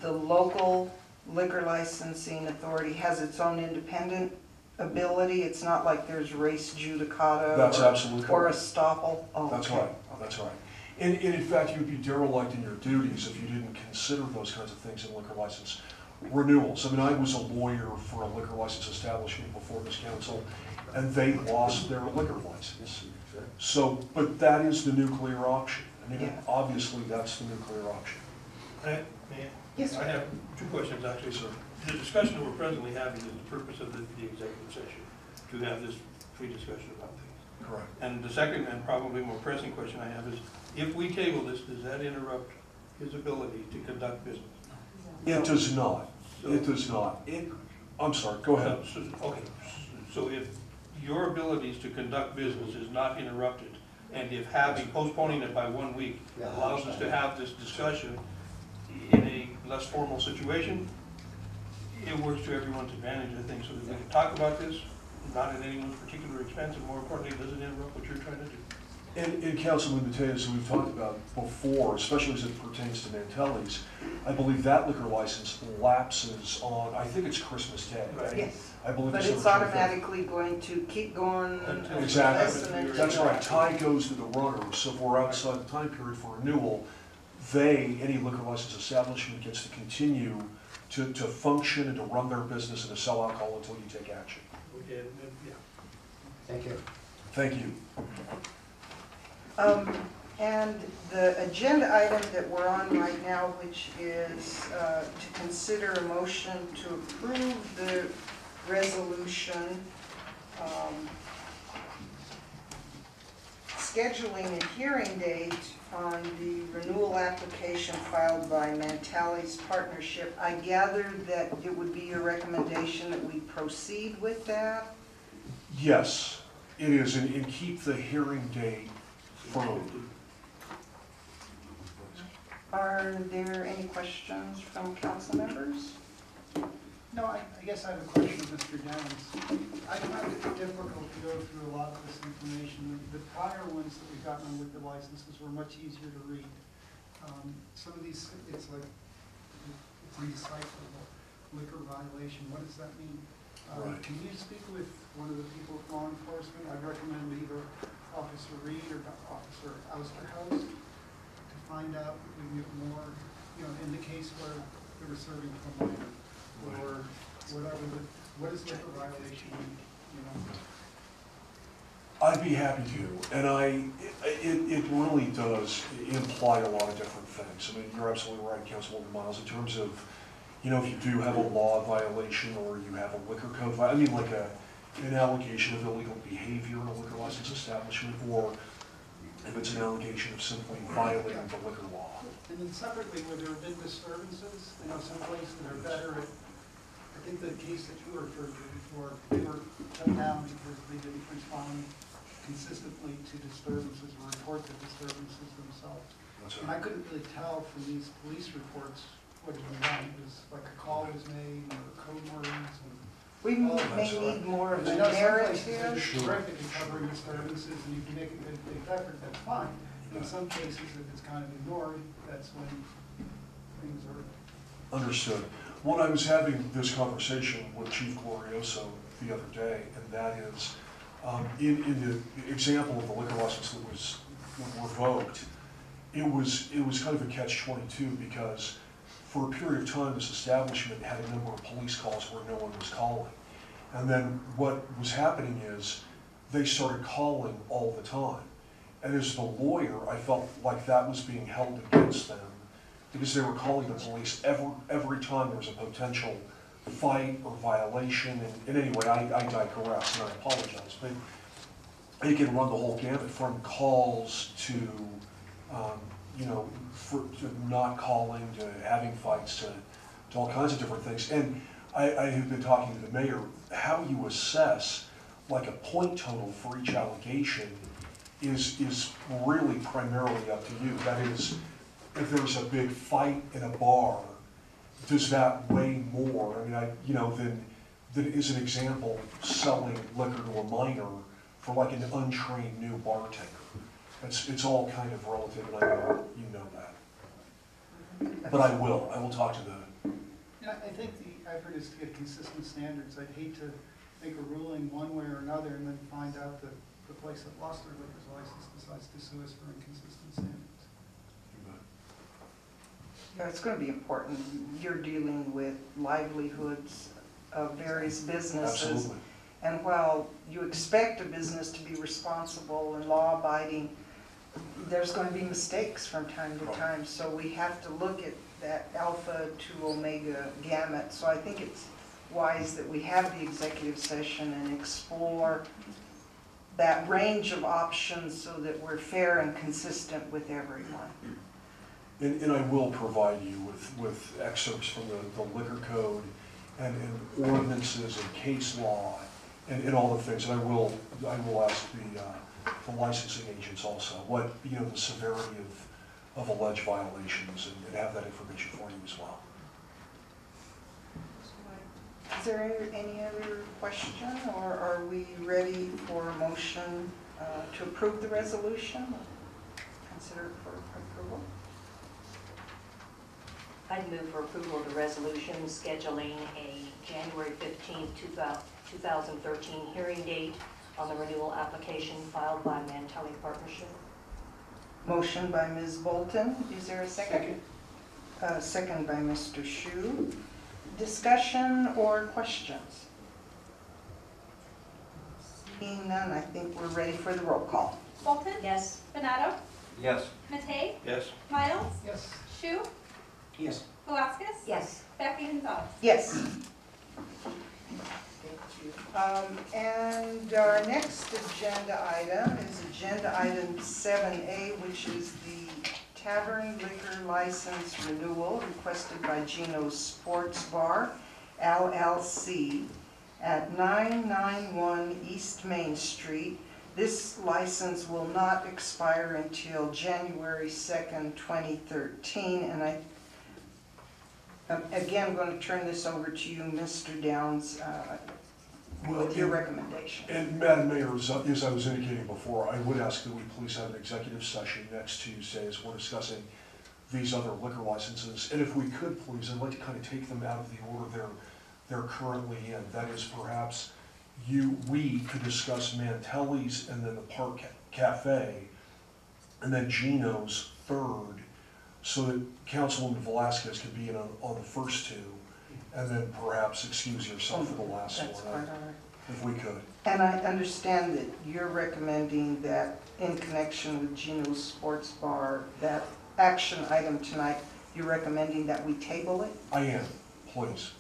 the local liquor licensing authority has its own independent ability. It's not like there's res judicata. That's absolutely or correct. estoppel. Oh, That's okay. right, that's right. And in fact, you would be derelict in your duties if you didn't consider those kinds of things in liquor license renewals. I mean, I was a lawyer for a liquor license establishment before this council, and they lost their liquor license. So, but that is the nuclear option. I mean, Yeah. obviously, that's the nuclear option. Yes, I have two questions, actually. Sir. The discussion that we're presently having is the purpose of the executive session, to have this free discussion about things. Correct. And the second and probably more pressing question I have is, if we table this, does that interrupt his ability to conduct business? It does not. So- It does not. I'm sorry, go ahead. Okay, so if your abilities to conduct business is not interrupted, and if postponing it by 1 week allows us to have this discussion in a less formal situation, it works to everyone's advantage, I think, so that we can talk about this, not at anyone's particular expense, and more importantly, does it interrupt what you're trying to do? And Councilman Mateus, we've talked about before, especially as it pertains to Mantelli's, I believe that liquor license lapses on, I think it's Christmas Day. Right. Yes, I believe but December it's 25th. automatically going to keep going. Exactly, that's right, tie goes to the runner, so if we're outside the time period for renewal, any liquor license establishment gets to continue to function and to run their business and to sell alcohol until you take action. Okay, yeah. Thank you. Thank you. And the agenda item that we're on right now, which is to consider a motion to approve the resolution scheduling a hearing date on the renewal application filed by Mantelli's Partnership. I gathered that it would be your recommendation that we proceed with that? Yes, it is, and keep the hearing date firm. Are there any questions from council members? No, I guess I have a question of Mr. Downs. I find it difficult to go through a lot of this information. The prior ones that we've gotten on liquor licenses were much easier to read. Some of these, it's like, it's indecipherable. Liquor violation, what does that mean? Right. Can you speak with one of the people at law enforcement? I'd recommend either Officer Reed or Officer Ousterhouse to find out if we can get more, in the case where they were serving to a minor or whatever, what does liquor violation mean, I'd be happy to, and it really does imply a lot of different things. I mean, you're absolutely right, Councilwoman Miles, in terms of, if you do have a law violation or you have a liquor code violation, like an allegation of illegal behavior in a liquor license establishment, or if it's an allegation of simply violating the liquor law. And then separately, where there have been disturbances, some places that are better at, I think the case that you referred to before, they were shut down because they didn't respond consistently to disturbances or report the disturbances themselves. That's And I couldn't really tell from these police reports what had been done. It was like a call was made, or code words, and We all of may that. need more of a I know some places narrative. are terrific at covering disturbances, and you can make a good big effort, that's fine. In some cases, if it's kind of ignored, that's when things are. Understood. When I was having this conversation with Chief Glorioso the other day, and that is, in the example of the liquor license that was revoked, it was kind of a catch-22 because for a period of time, this establishment had a number of police calls where no one was calling. And then what was happening is they started calling all the time. And as the lawyer, I felt like that was being held against them because they were calling the police every time there was a potential fight or violation. And anyway, I digress and I apologize, but they can run the whole gamut from calls to, to not calling, to having fights, to all kinds of different things. And I have been talking to the mayor, how you assess like a point total for each allegation is really primarily up to you. That is, if there's a big fight in a bar, does that weigh more? I mean, than is an example selling liquor to a minor for like an untrained new bartender. It's all kind of relative, and I know you know that. But I will talk to the. Yeah, I think the effort is to get consistent standards. I'd hate to make a ruling one way or another and then find out that the place that lost their liquor's license decides to sue us for inconsistent standards. Yeah, it's going to be important. You're dealing with livelihoods of various businesses. Absolutely. And while you expect a business to be responsible and law-abiding, there's going to be mistakes from time to time. So we have to look at that alpha to omega gamut. So I think it's wise that we have the executive session and explore that range of options so that we're fair and consistent with everyone. And I will provide you with excerpts from the liquor code and ordinances and case law and all the things. And I will ask the licensing agents also what, the severity of alleged violations and have that information for you as well. Is there any other question, or are we ready for a motion to approve the resolution? Consider it for approval. I'd move for approval of the resolution scheduling a January 15th, 2013 hearing date on the renewal application filed by Mantelli Partnership. Motion by Ms. Bolton. Is there a second? Second by Mr. Shu. Discussion or questions? Seeing none, I think we're ready for the roll call. Bolton? Yes. Benado? Yes. Matei? Yes. Miles? Yes. Shu? Yes. Velasquez? Yes. Becky Gonzalez? Yes. And our next agenda item is agenda item 7A, which is the tavern liquor license renewal requested by Gino's Sports Bar, LLC, at 991 East Main Street. This license will not expire until January 2nd, 2013, and I'm again going to turn this over to you, Mr. Downs, with your recommendation. And Madam Mayor, as I was indicating before, I would ask that we please have an executive session next Tuesday as we're discussing these other liquor licenses. And if we could, please, I'd like to kind of take them out of the order they're currently in. That is, perhaps we could discuss Mantelli's and then the Park Cafe, and then Gino's third, so that Councilwoman Velasquez could be in on the first two, and then perhaps excuse yourself for the last That's one, quite all right. if we could. And I understand that you're recommending that in connection with Gino's Sports Bar, that action item tonight, you're recommending that we table it? I am, please.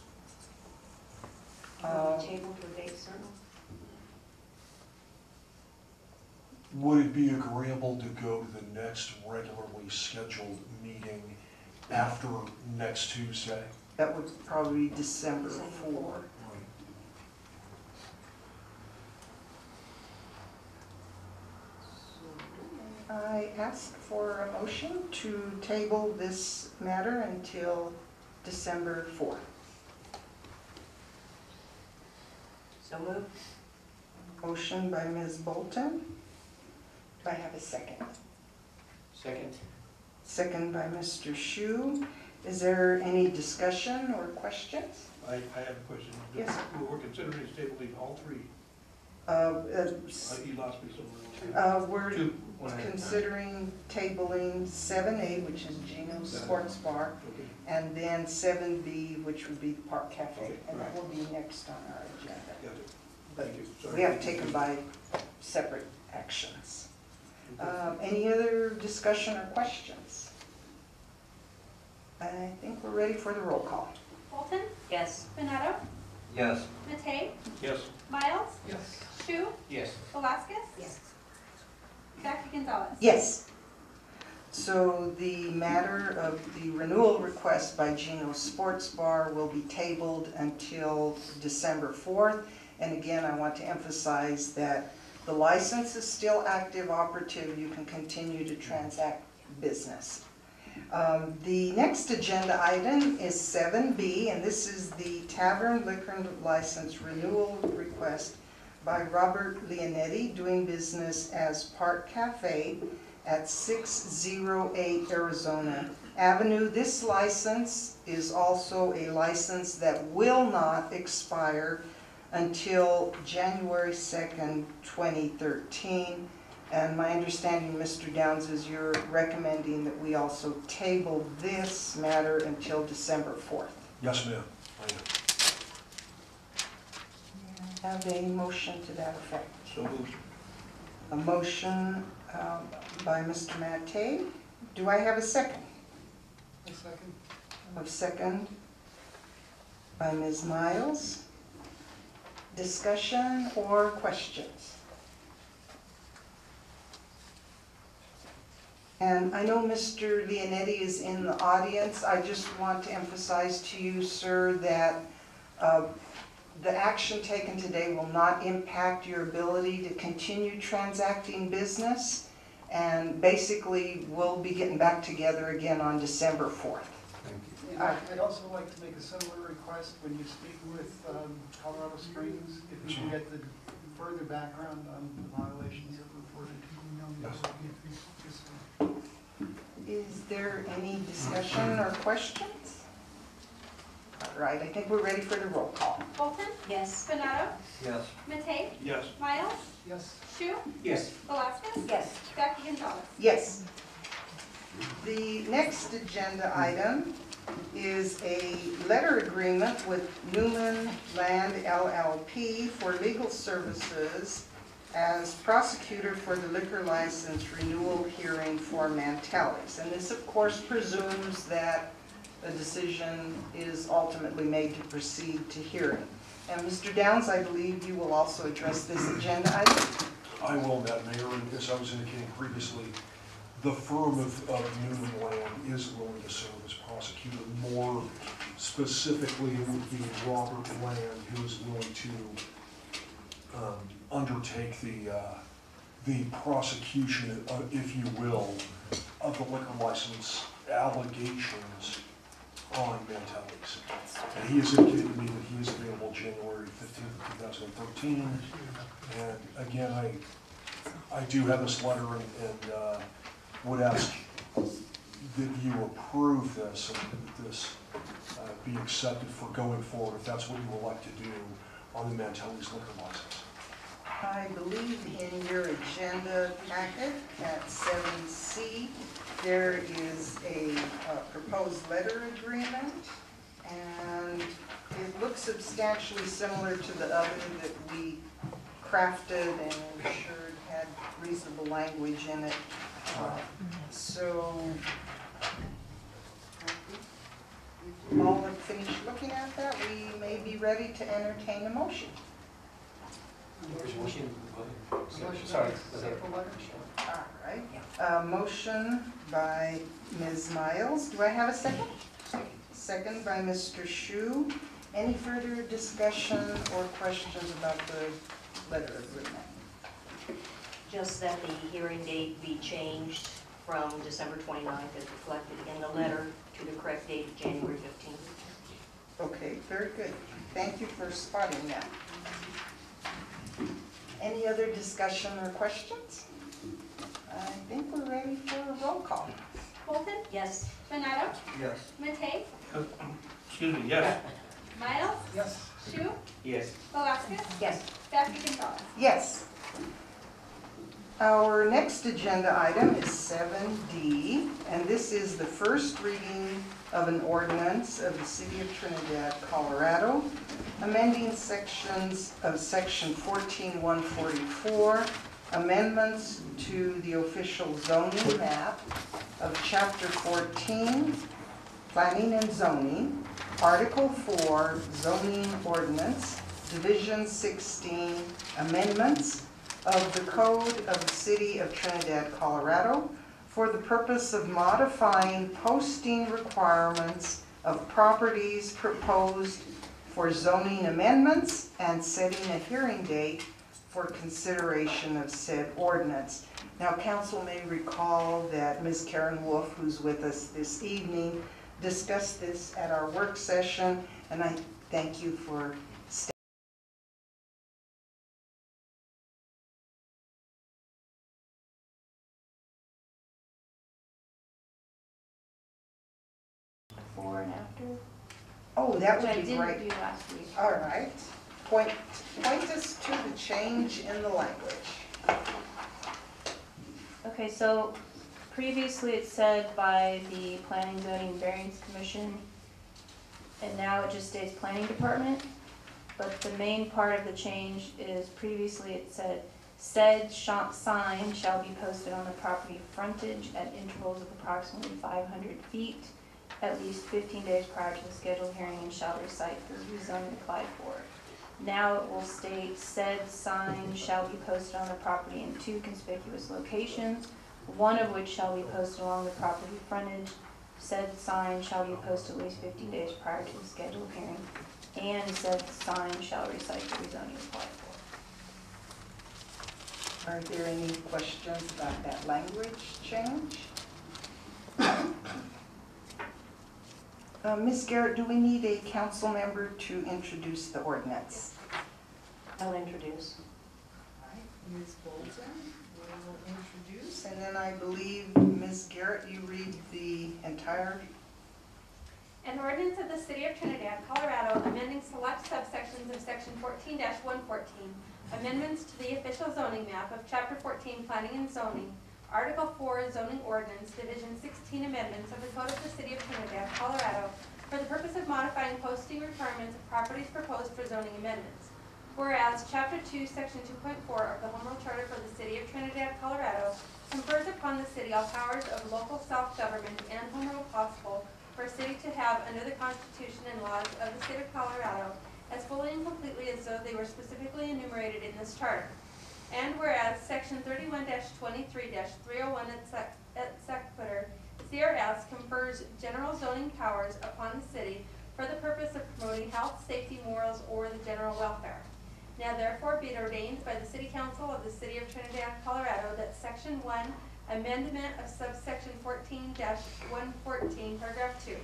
Table to a date certain? Would it be agreeable to go to the next regularly scheduled meeting after next Tuesday? That would probably be December 4. I ask for a motion to table this matter until December 4th. So moved. Motion by Ms. Bolton. Do I have a second? Second. Second by Mr. Shu. Is there any discussion or questions? I have a question. Yes. We're considering tabling all three. You lost me somewhere. We're Two, one and a half. considering tabling 7A, which is Gino's Sports Bar, Okay. and then 7B, which would be the Park Cafe, Okay, and that right. will be next on our agenda. Got it. Thank you. Sorry. We have to take them by separate actions. Any other discussion or questions? I think we're ready for the roll call. Bolton? Yes. Benado? Yes. Matei? Yes. Miles? Yes. Shu? Yes. Velasquez? Yes. Jackie Gonzalez? Yes. So the matter of the renewal request by Gino's Sports Bar will be tabled until December 4th. And again, I want to emphasize that the license is still active, operative. You can continue to transact business. The next agenda item is 7B, and this is the Tavern Liquor License Renewal Request by Robert Leonetti, doing business as Park Cafe at 608 Arizona Avenue. This license is also a license that will not expire until January 2nd, 2013. And my understanding, Mr. Downs, is you're recommending that we also table this matter until December 4th. Yes, ma'am. I am. Have a motion to that effect. So moved. A motion by Mr. Mattei. Do I have a second? A second. A second by Ms. Miles. Discussion or questions? And I know Mr. Leonetti is in the audience. I just want to emphasize to you, sir, that the action taken today will not impact your ability to continue transacting business. And basically, we'll be getting back together again on December 4th. And I'd also like to make a similar request when you speak with Colorado Springs, if you can get the further background on the violations that were reported. Is there any discussion or questions? All right, I think we're ready for the roll call. Bolton? Yes. Benado? Yes. Matei? Yes. Miles? Yes. Shu? Yes. Velasquez? Yes. Jackie Gonzalez? Yes. The next agenda item is a letter agreement with Newman Land LLP for legal services as prosecutor for the liquor license renewal hearing for Mantelli's. And this, of course, presumes that a decision is ultimately made to proceed to hearing. And Mr. Downs, I believe you will also address this agenda item. I will, Madam Mayor, and as I was indicating previously, the firm of Newman Land is willing to serve as prosecutor. More specifically, it would be Robert Land who is willing to undertake the prosecution, if you will, of the liquor license allegations on Mantelli's. And he has indicated to me that he is available January 15th, 2013. And again, I do have this letter and would ask that you approve this and that this be accepted for going forward, if that's what you would like to do on the Mantelli's liquor license. I believe in your agenda packet at 7C, there is a proposed letter agreement, and it looks substantially similar to the other that we crafted and ensured had reasonable language in it. So, all have finished looking at that, we may be ready to entertain a motion. Sorry. All right. Motion by Ms. Miles. Do I have a second? Second by Mr. Shu. Any further discussion or questions about the letter agreement? Just that the hearing date be changed from December 29th as reflected in the letter to the correct date of January 15th. Okay, very good. Thank you for spotting that. Any other discussion or questions? I think we're ready for a roll call. Bolton? Yes. Benado? Yes. Matei? Excuse me, yes. Miles? Yes. Shu? Yes. Velasquez? Yes. Jackie Gonzalez. Yes. Our next agenda item is 7D, and this is the first reading of an ordinance of the City of Trinidad, Colorado, amending sections of Section 14-144, amendments to the official zoning map of Chapter 14, Planning and Zoning, Article 4, Zoning Ordinance, Division 16, Amendments of the Code of the City of Trinidad, Colorado, for the purpose of modifying posting requirements of properties proposed for zoning amendments and setting a hearing date for consideration of said ordinance. Now, council may recall that Ms. Karen Wolf, who's with us this evening, discussed this at our work session, and I thank you for before and after. Oh, that Which I would be great. didn't do last week. All right. Point us to the change in the language. Okay, so previously it said by the Planning, Zoning, and Variance Commission, and now it just states Planning Department. But the main part of the change is previously it said sign shall be posted on the property frontage at intervals of approximately 500 feet at least 15 days prior to the scheduled hearing and shall recite the rezoning applied for. Now it will state said sign shall be posted on the property in 2 conspicuous locations, one of which shall be posted along the property frontage. Said sign shall be posted at least 15 days prior to the scheduled hearing, and said sign shall recite the rezoning applied for. Are there any questions about that language change? Ms. Garrett, do we need a council member to introduce the ordinance? I'll introduce. All right, Ms. Bolton will introduce, and then I believe, Ms. Garrett, you read the entire. An ordinance of the City of Trinidad, Colorado, amending select subsections of Section 14-114, amendments to the official zoning map of Chapter 14, Planning and Zoning, Article 4, Zoning Ordinance, Division 16 Amendments of the Code of the City of Trinidad, Colorado, for the purpose of modifying posting requirements of properties proposed for zoning amendments. Whereas Chapter 2, Section 2.4 of the Home Rule Charter for the City of Trinidad, Colorado, confers upon the city all powers of local self-government and home rule possible for a city to have under the Constitution and laws of the State of Colorado, as fully and completely as though they were specifically enumerated in this charter. And whereas Section 31-23-301 et sequitur CRS confers general zoning powers upon the city for the purpose of promoting health, safety, morals, or the general welfare. Now therefore be it ordained by the City Council of the City of Trinidad, Colorado, that Section 1, amendment of subsection 14-114, paragraph 2.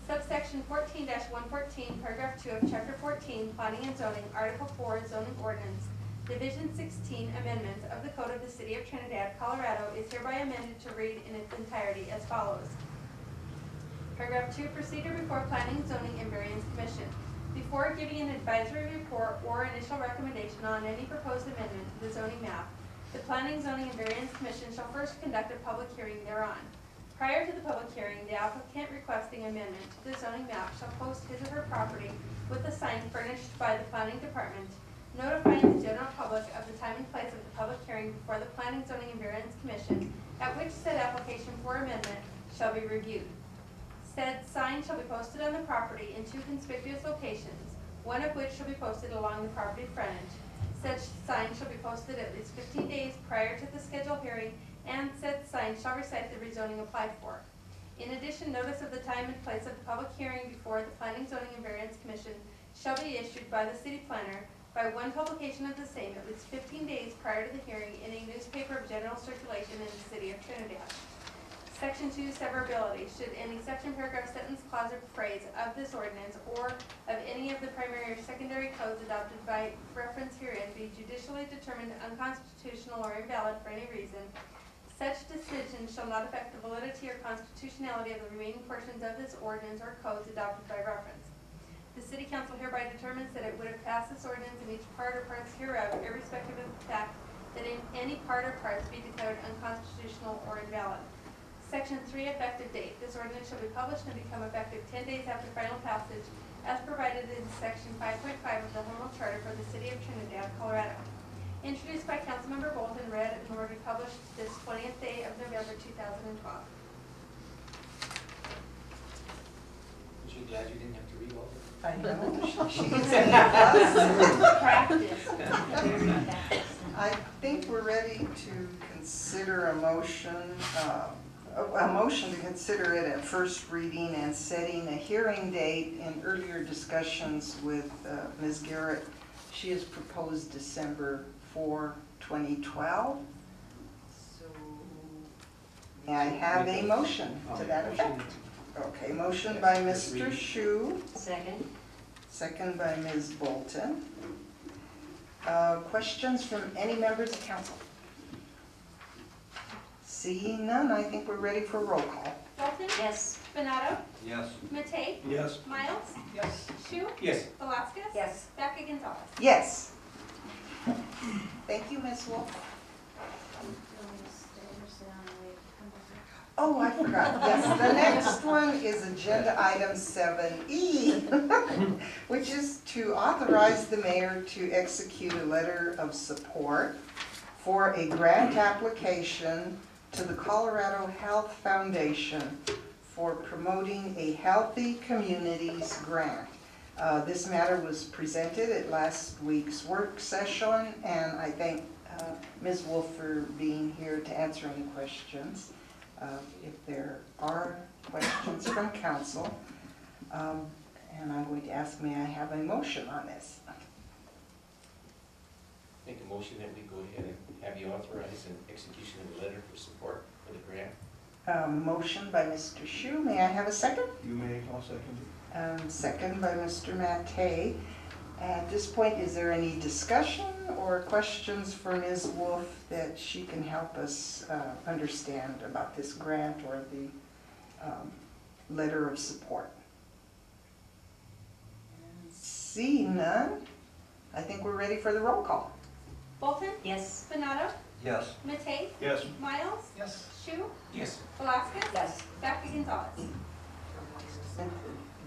Subsection 14-114, paragraph 2 of Chapter 14, Planning and Zoning, Article 4, Zoning Ordinance, Division 16 Amendments of the Code of the City of Trinidad, Colorado is hereby amended to read in its entirety as follows. Paragraph 2, procedure before Planning, Zoning, and Variance Commission. Before giving an advisory report or initial recommendation on any proposed amendment to the zoning map, the Planning, Zoning, and Variance Commission shall first conduct a public hearing thereon. Prior to the public hearing, the applicant requesting amendment to the zoning map shall post his or her property with a sign furnished by the Planning Department, notifying the general public of the time and place of the public hearing before the Planning, Zoning, and Variance Commission, at which said application for amendment shall be reviewed. Said sign shall be posted on the property in 2 conspicuous locations, one of which shall be posted along the property frontage. Such sign shall be posted at least 15 days prior to the scheduled hearing, and said sign shall recite the rezoning applied for. In addition, notice of the time and place of the public hearing before the Planning, Zoning, and Variance Commission shall be issued by the city planner by one publication of the same at least 15 days prior to the hearing in a newspaper of general circulation in the City of Trinidad. Section 2, severability. Should any section, paragraph, sentence, clause, or phrase of this ordinance or of any of the primary or secondary codes adopted by reference herein be judicially determined unconstitutional or invalid for any reason, such decision shall not affect the validity or constitutionality of the remaining portions of this ordinance or codes adopted by reference. The City Council hereby determines that it would have passed this ordinance in each part or parts hereof, irrespective of the fact that in any part or parts be declared unconstitutional or invalid. Section 3, effective date. This ordinance shall be published and become effective 10 days after final passage, as provided in Section 5.5 of the Home Rule Charter for the City of Trinidad, Colorado. Introduced by Councilmember Bolton, read and ordered published this 20th day of November 2012. Aren't you glad you didn't have to read all of it? I know. Practice. I think we're ready to consider a motion to consider it at first reading and setting a hearing date. In earlier discussions with Ms. Garrett, she has proposed December 4, 2012. So may I have a motion to that effect? Okay, motion by Mr. Shu. Second. Second by Ms. Bolton. Questions from any members of council? Seeing none, I think we're ready for a roll call. Bolton? Yes. Benado? Yes. Matei? Yes. Miles? Yes. Shu? Yes. Velasquez? Yes. Baca Gonzalez? Yes. Thank you, Ms. Wolf. Oh, I forgot. Yes, the next one is agenda item 7E, which is to authorize the mayor to execute a letter of support for a grant application to the Colorado Health Foundation for promoting a Healthy Communities grant. This matter was presented at last week's work session, and I thank Ms. Wolf for being here to answer any questions. If there are questions from council, and I'm going to ask, may I have a motion on this? Make a motion that we go ahead and have you authorize an execution of a letter for support for the grant. Motion by Mr. Shu. May I have a second? You may, I'll second it. Second by Mr. Mattei. At this point, is there any discussion or questions for Ms. Wolf that she can help us understand about this grant or the letter of support? Seeing none, I think we're ready for the roll call. Bolton? Yes. Benado? Yes. Matei? Yes. Miles? Yes. Shu? Yes. Velasquez? Yes. Baca Gonzalez?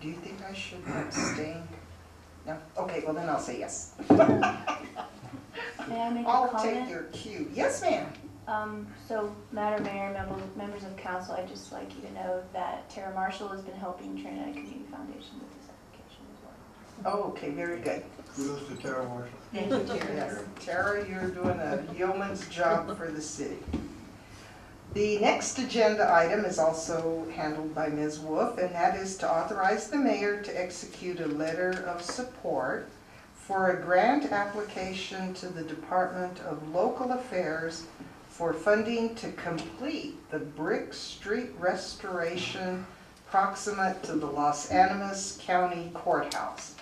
Do you think I should abstain? No? Okay, well then I'll say yes. May I make a I'll comment? take your cue. Yes, ma'am. So, Madam Mayor, members of council, I'd just like you to know that Tara Marshall has been helping Trinidad Community Foundation with this application as well. Oh, okay, very good. Kudos to Tara Marshall. Thank you, Terry. Yes, Tara, you're doing a yeoman's job for the city. The next agenda item is also handled by Ms. Wolf, and that is to authorize the mayor to execute a letter of support for a grant application to the Department of Local Affairs for funding to complete the Brick Street restoration proximate to the Los Animas County Courthouse.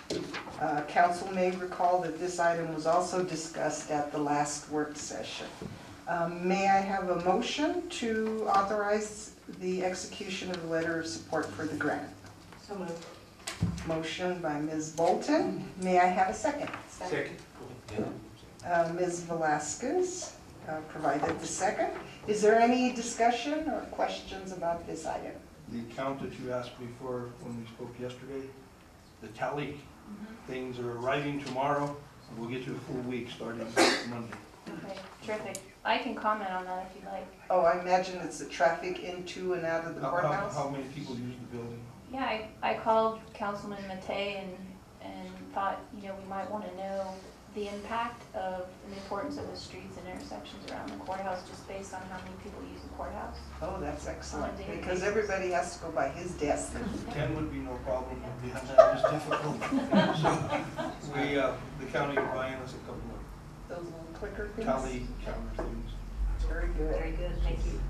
Council may recall that this item was also discussed at the last work session. May I have a motion to authorize the execution of the letter of support for the grant? So moved. Motion by Ms. Bolton. May I have a second? Second. Ms. Velasquez provided the second. Is there any discussion or questions about this item? The count that you asked me for when we spoke yesterday, the tally, things are arriving tomorrow, and we'll get you a full week starting Monday. Okay, terrific. I can comment on that if you'd like. Oh, I imagine it's the traffic into and out of the courthouse? How many people use the building? Yeah, I called Councilman Mattei and thought, you know, we might want to know the impact of and the importance of the streets and intersections around the courthouse just based on how many people use the courthouse. Oh, that's excellent, On a daily because basis. everybody has to go by his desk. 10 would be no problem, beyond that is difficult. So, the county are buying us a couple of Those little clicker things? tally counter things. Very good. Very good, thank you.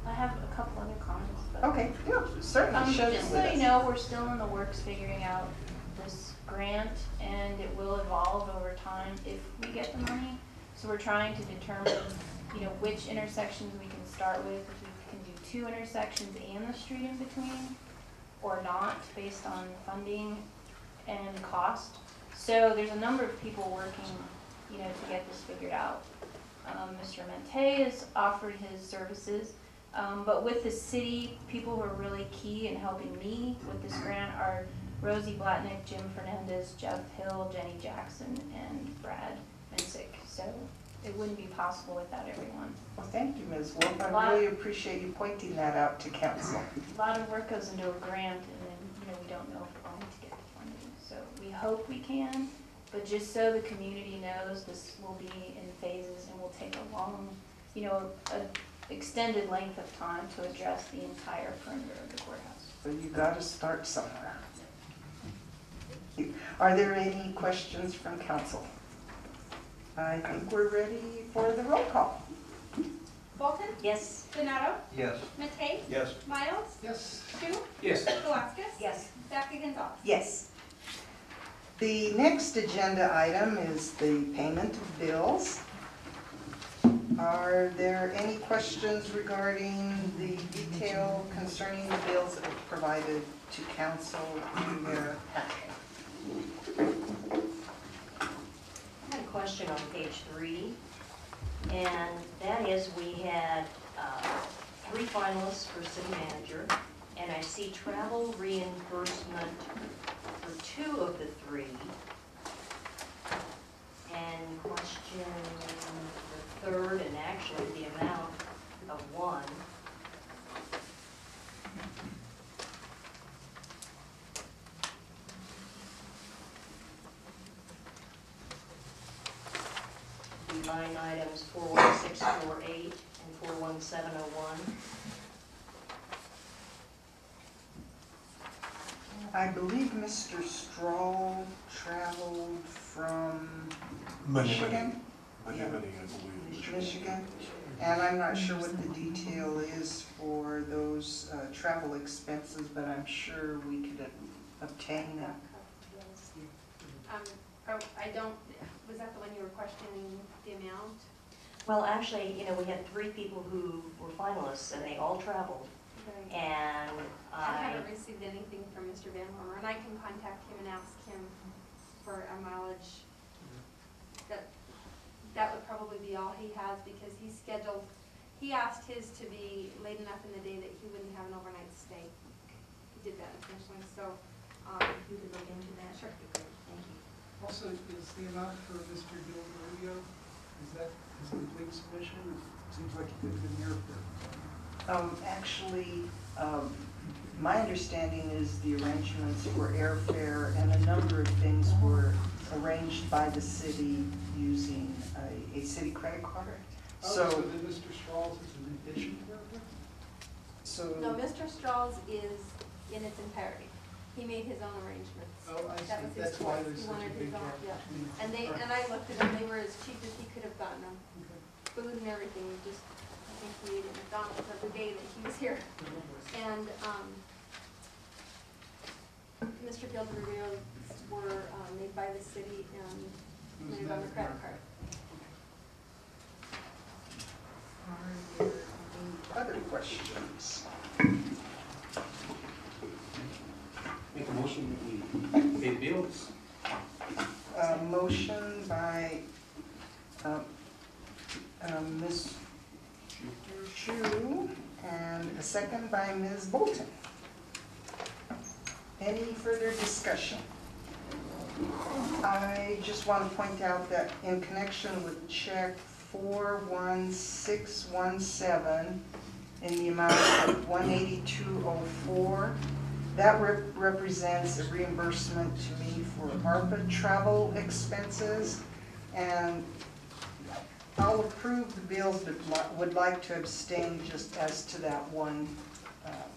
I have a couple other comments. But Okay, yeah, certainly share them just with so us. you know, we're still in the works figuring out this grant, and it will evolve over time if we get the money. So we're trying to determine, you know, which intersections we can start with, if we can do 2 intersections and the street in between, or not, based on funding. and cost. So there's a number of people working, you know, to get this figured out. Mr. Mente has offered his services, but with the city, people who are really key in helping me with this grant are Rosie Blatnick, Jim Fernandez, Jeff Hill, Jenny Jackson, and Brad Minsick. So it wouldn't be possible without everyone. Well, thank you, Ms. Wolf. I really appreciate you pointing that out to council. A lot of work goes into a grant, and then, you know, we don't know if we're going to get the funding. So we hope we can, but just so the community knows, this will be in phases and will take a long, you know, extended length of time to address the entire perimeter of the courthouse. So you got to start somewhere. Are there any questions from council? I think we're ready for the roll call. Bolton? Yes. Donato? Yes. Matei? Yes. Miles? Yes. Shu? Yes. Velasquez? Yes. Dr. Gonzalez? Yes. The next agenda item is the payment of bills. Are there any questions regarding the detail concerning the bills that were provided to council in their packet? I had a question on page 3, and that is we had 3 finalists for city manager, and I see travel reimbursement for 2 of the 3, and question the 3rd, and actually the amount of 1. The line items 41648 and 41701. I believe Mr. Stroll traveled from Michigan? Many, I believe. Michigan. And I'm not sure what the detail is for those travel expenses, but I'm sure we could obtain them. I don't, was that the one you were questioning the amount? Well, actually, you know, we had 3 people who were finalists, and they all traveled. Right. And I haven't received anything from Mr. Van Hormer, and I can contact him and ask him for a mileage. That would probably be all he has, because he's scheduled, he asked his to be late enough in the day that he wouldn't have an overnight stay. He did that intentionally, so, you could look into that. Sure. Thank you. Also, is the amount for Mr. Gilberto, is that his complete submission? It seems like he did good airfare. Actually, my understanding is the arrangements for airfare and a number of things were arranged by the city using a city credit card. So then Mr. Strauss is an addition to airfare? So no, Mr. Strauss is in its entirety. He made his own arrangements. Oh, I That see. was his That's why choice. there's He such a wanted big his own, gap yeah. between. And I looked at them, they were as cheap as he could have gotten them. Okay. Food and everything, just, I think we ate at McDonald's every day that he was here. And, Mr. Gilberto's were, made by the city and made on the credit card. are there any other questions? Make a motion that we pay bills. Motion by Ms. Chu and a second by Ms. Bolton. Any further discussion? I just want to point out that in connection with check 41617 in the amount of $182.04, that represents a reimbursement to me for ARPA travel expenses, and I'll approve the bills but would like to abstain just as to that one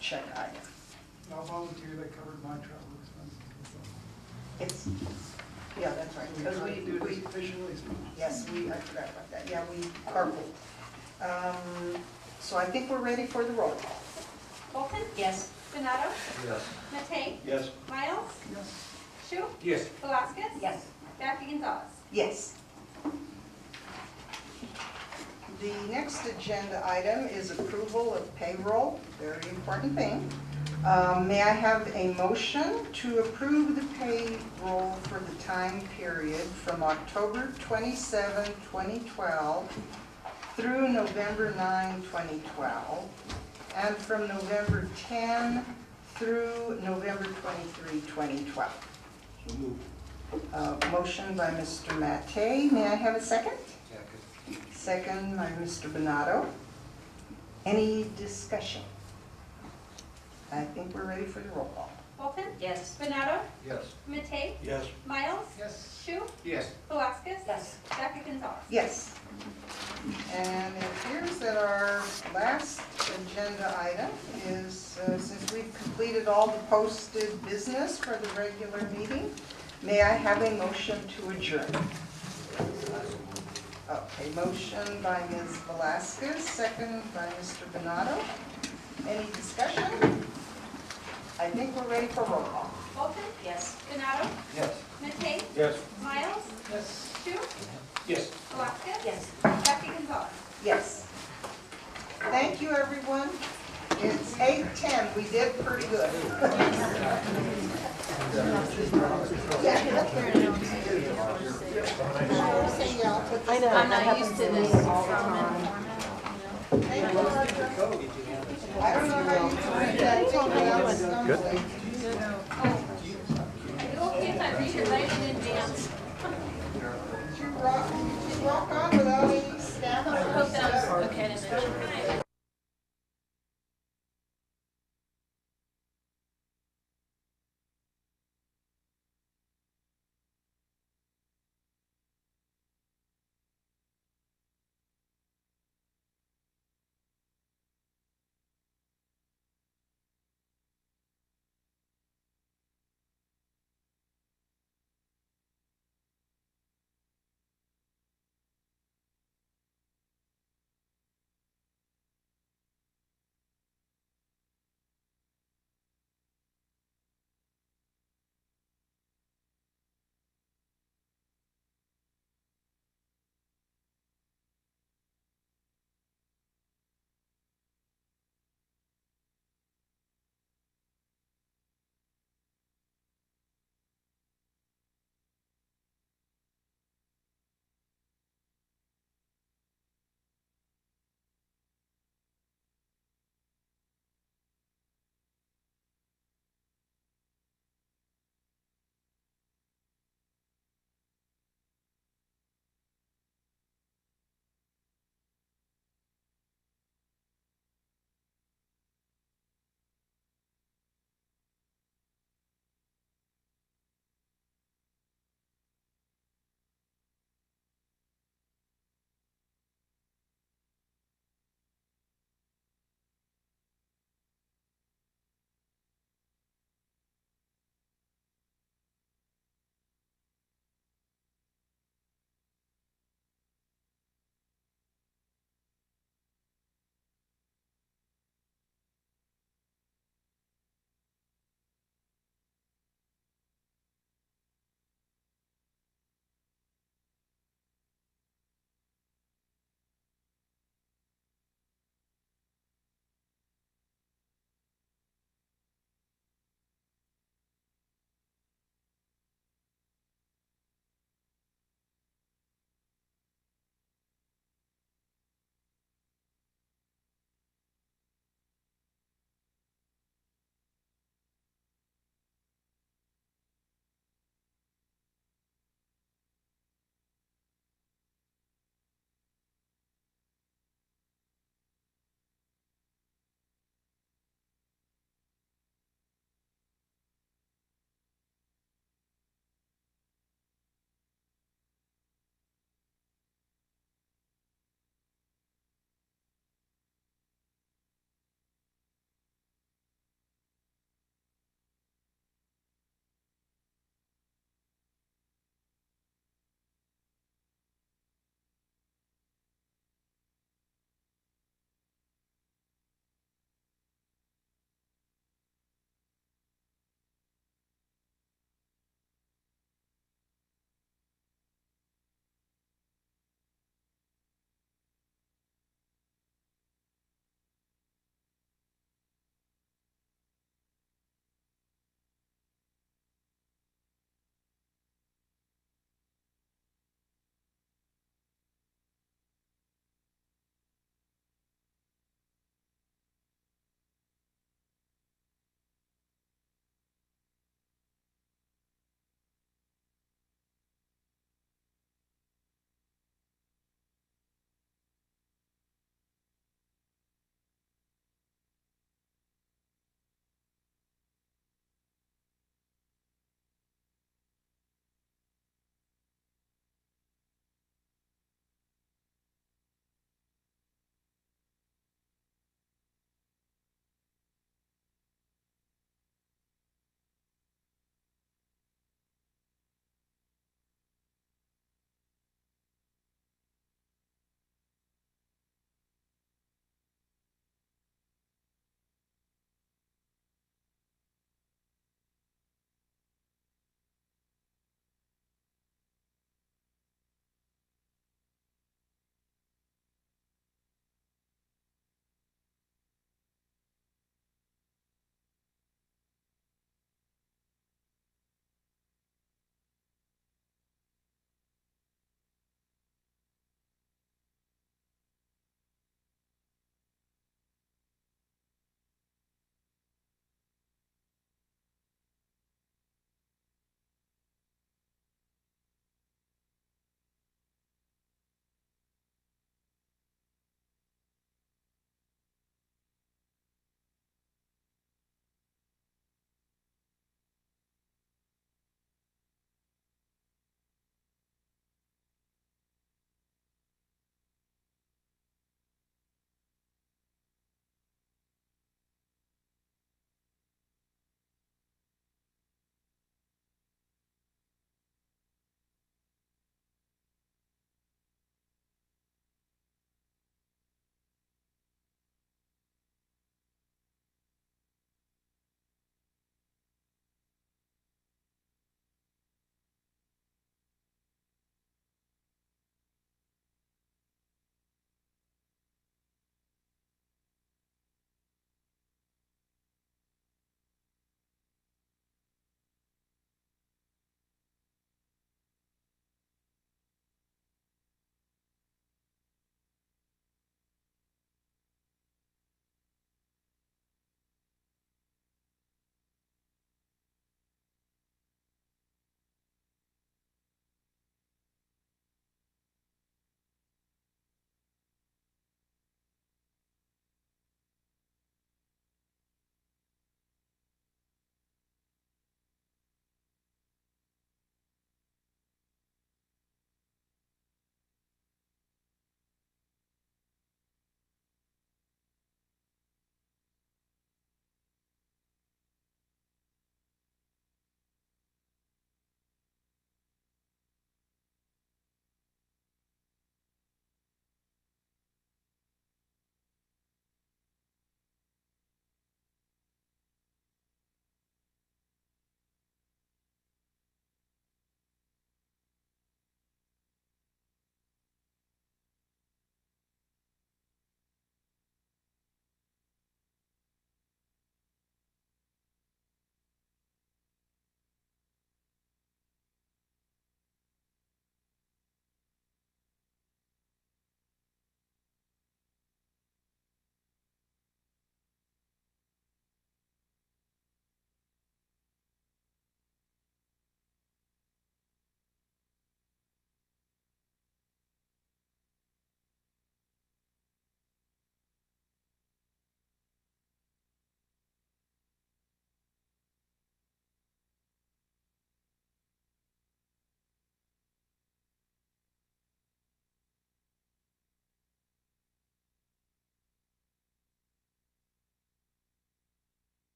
check item. I'll volunteer that covered my travel expenses. It's, yeah, that's right. Because Do it as efficiently as possible. yes, I forgot about that. Yeah, we carpooled. So I think we're ready for the roll call. Bolton? Yes. Donato? Yes. Matei? Yes. Miles? Yes. Shu? Yes. Velasquez? Yes. Dr. Gonzalez? Yes. The next agenda item is approval of payroll, very important thing, May I have a motion to approve the payroll for the time period from October 27, 2012 through November 9, 2012, and from November 10 through November 23, 2012? So move. Motion by Mr. Mattei. May I have a second? Second by Mr. Bonato. Any discussion? I think we're ready for the roll call. Bolton? Yes. Benado? Yes. Matei? Yes. Miles? Yes. Shu? Yes. Velasquez? Yes. Dr. Gonzalez? Yes. And it appears that our last agenda item is, since we've completed all the posted business for the regular meeting, may I have a motion to adjourn? Okay, motion by Ms. Velasquez, second by Mr. Bonato. Any discussion? I think we're ready for roll call. Bolton? Yes. Benado? Yes. Matei? Yes. Miles? Yes. Shu? Yes. Velasquez? Yes. Dr. Gonzalez? Yes. Thank you, everyone. It's 8:10. We did pretty good. I'm not used to this format. I don't know how you can read that. Good. Okay, if I read it right in advance. Did you rock on without any stamina? I hope that was okay to mention.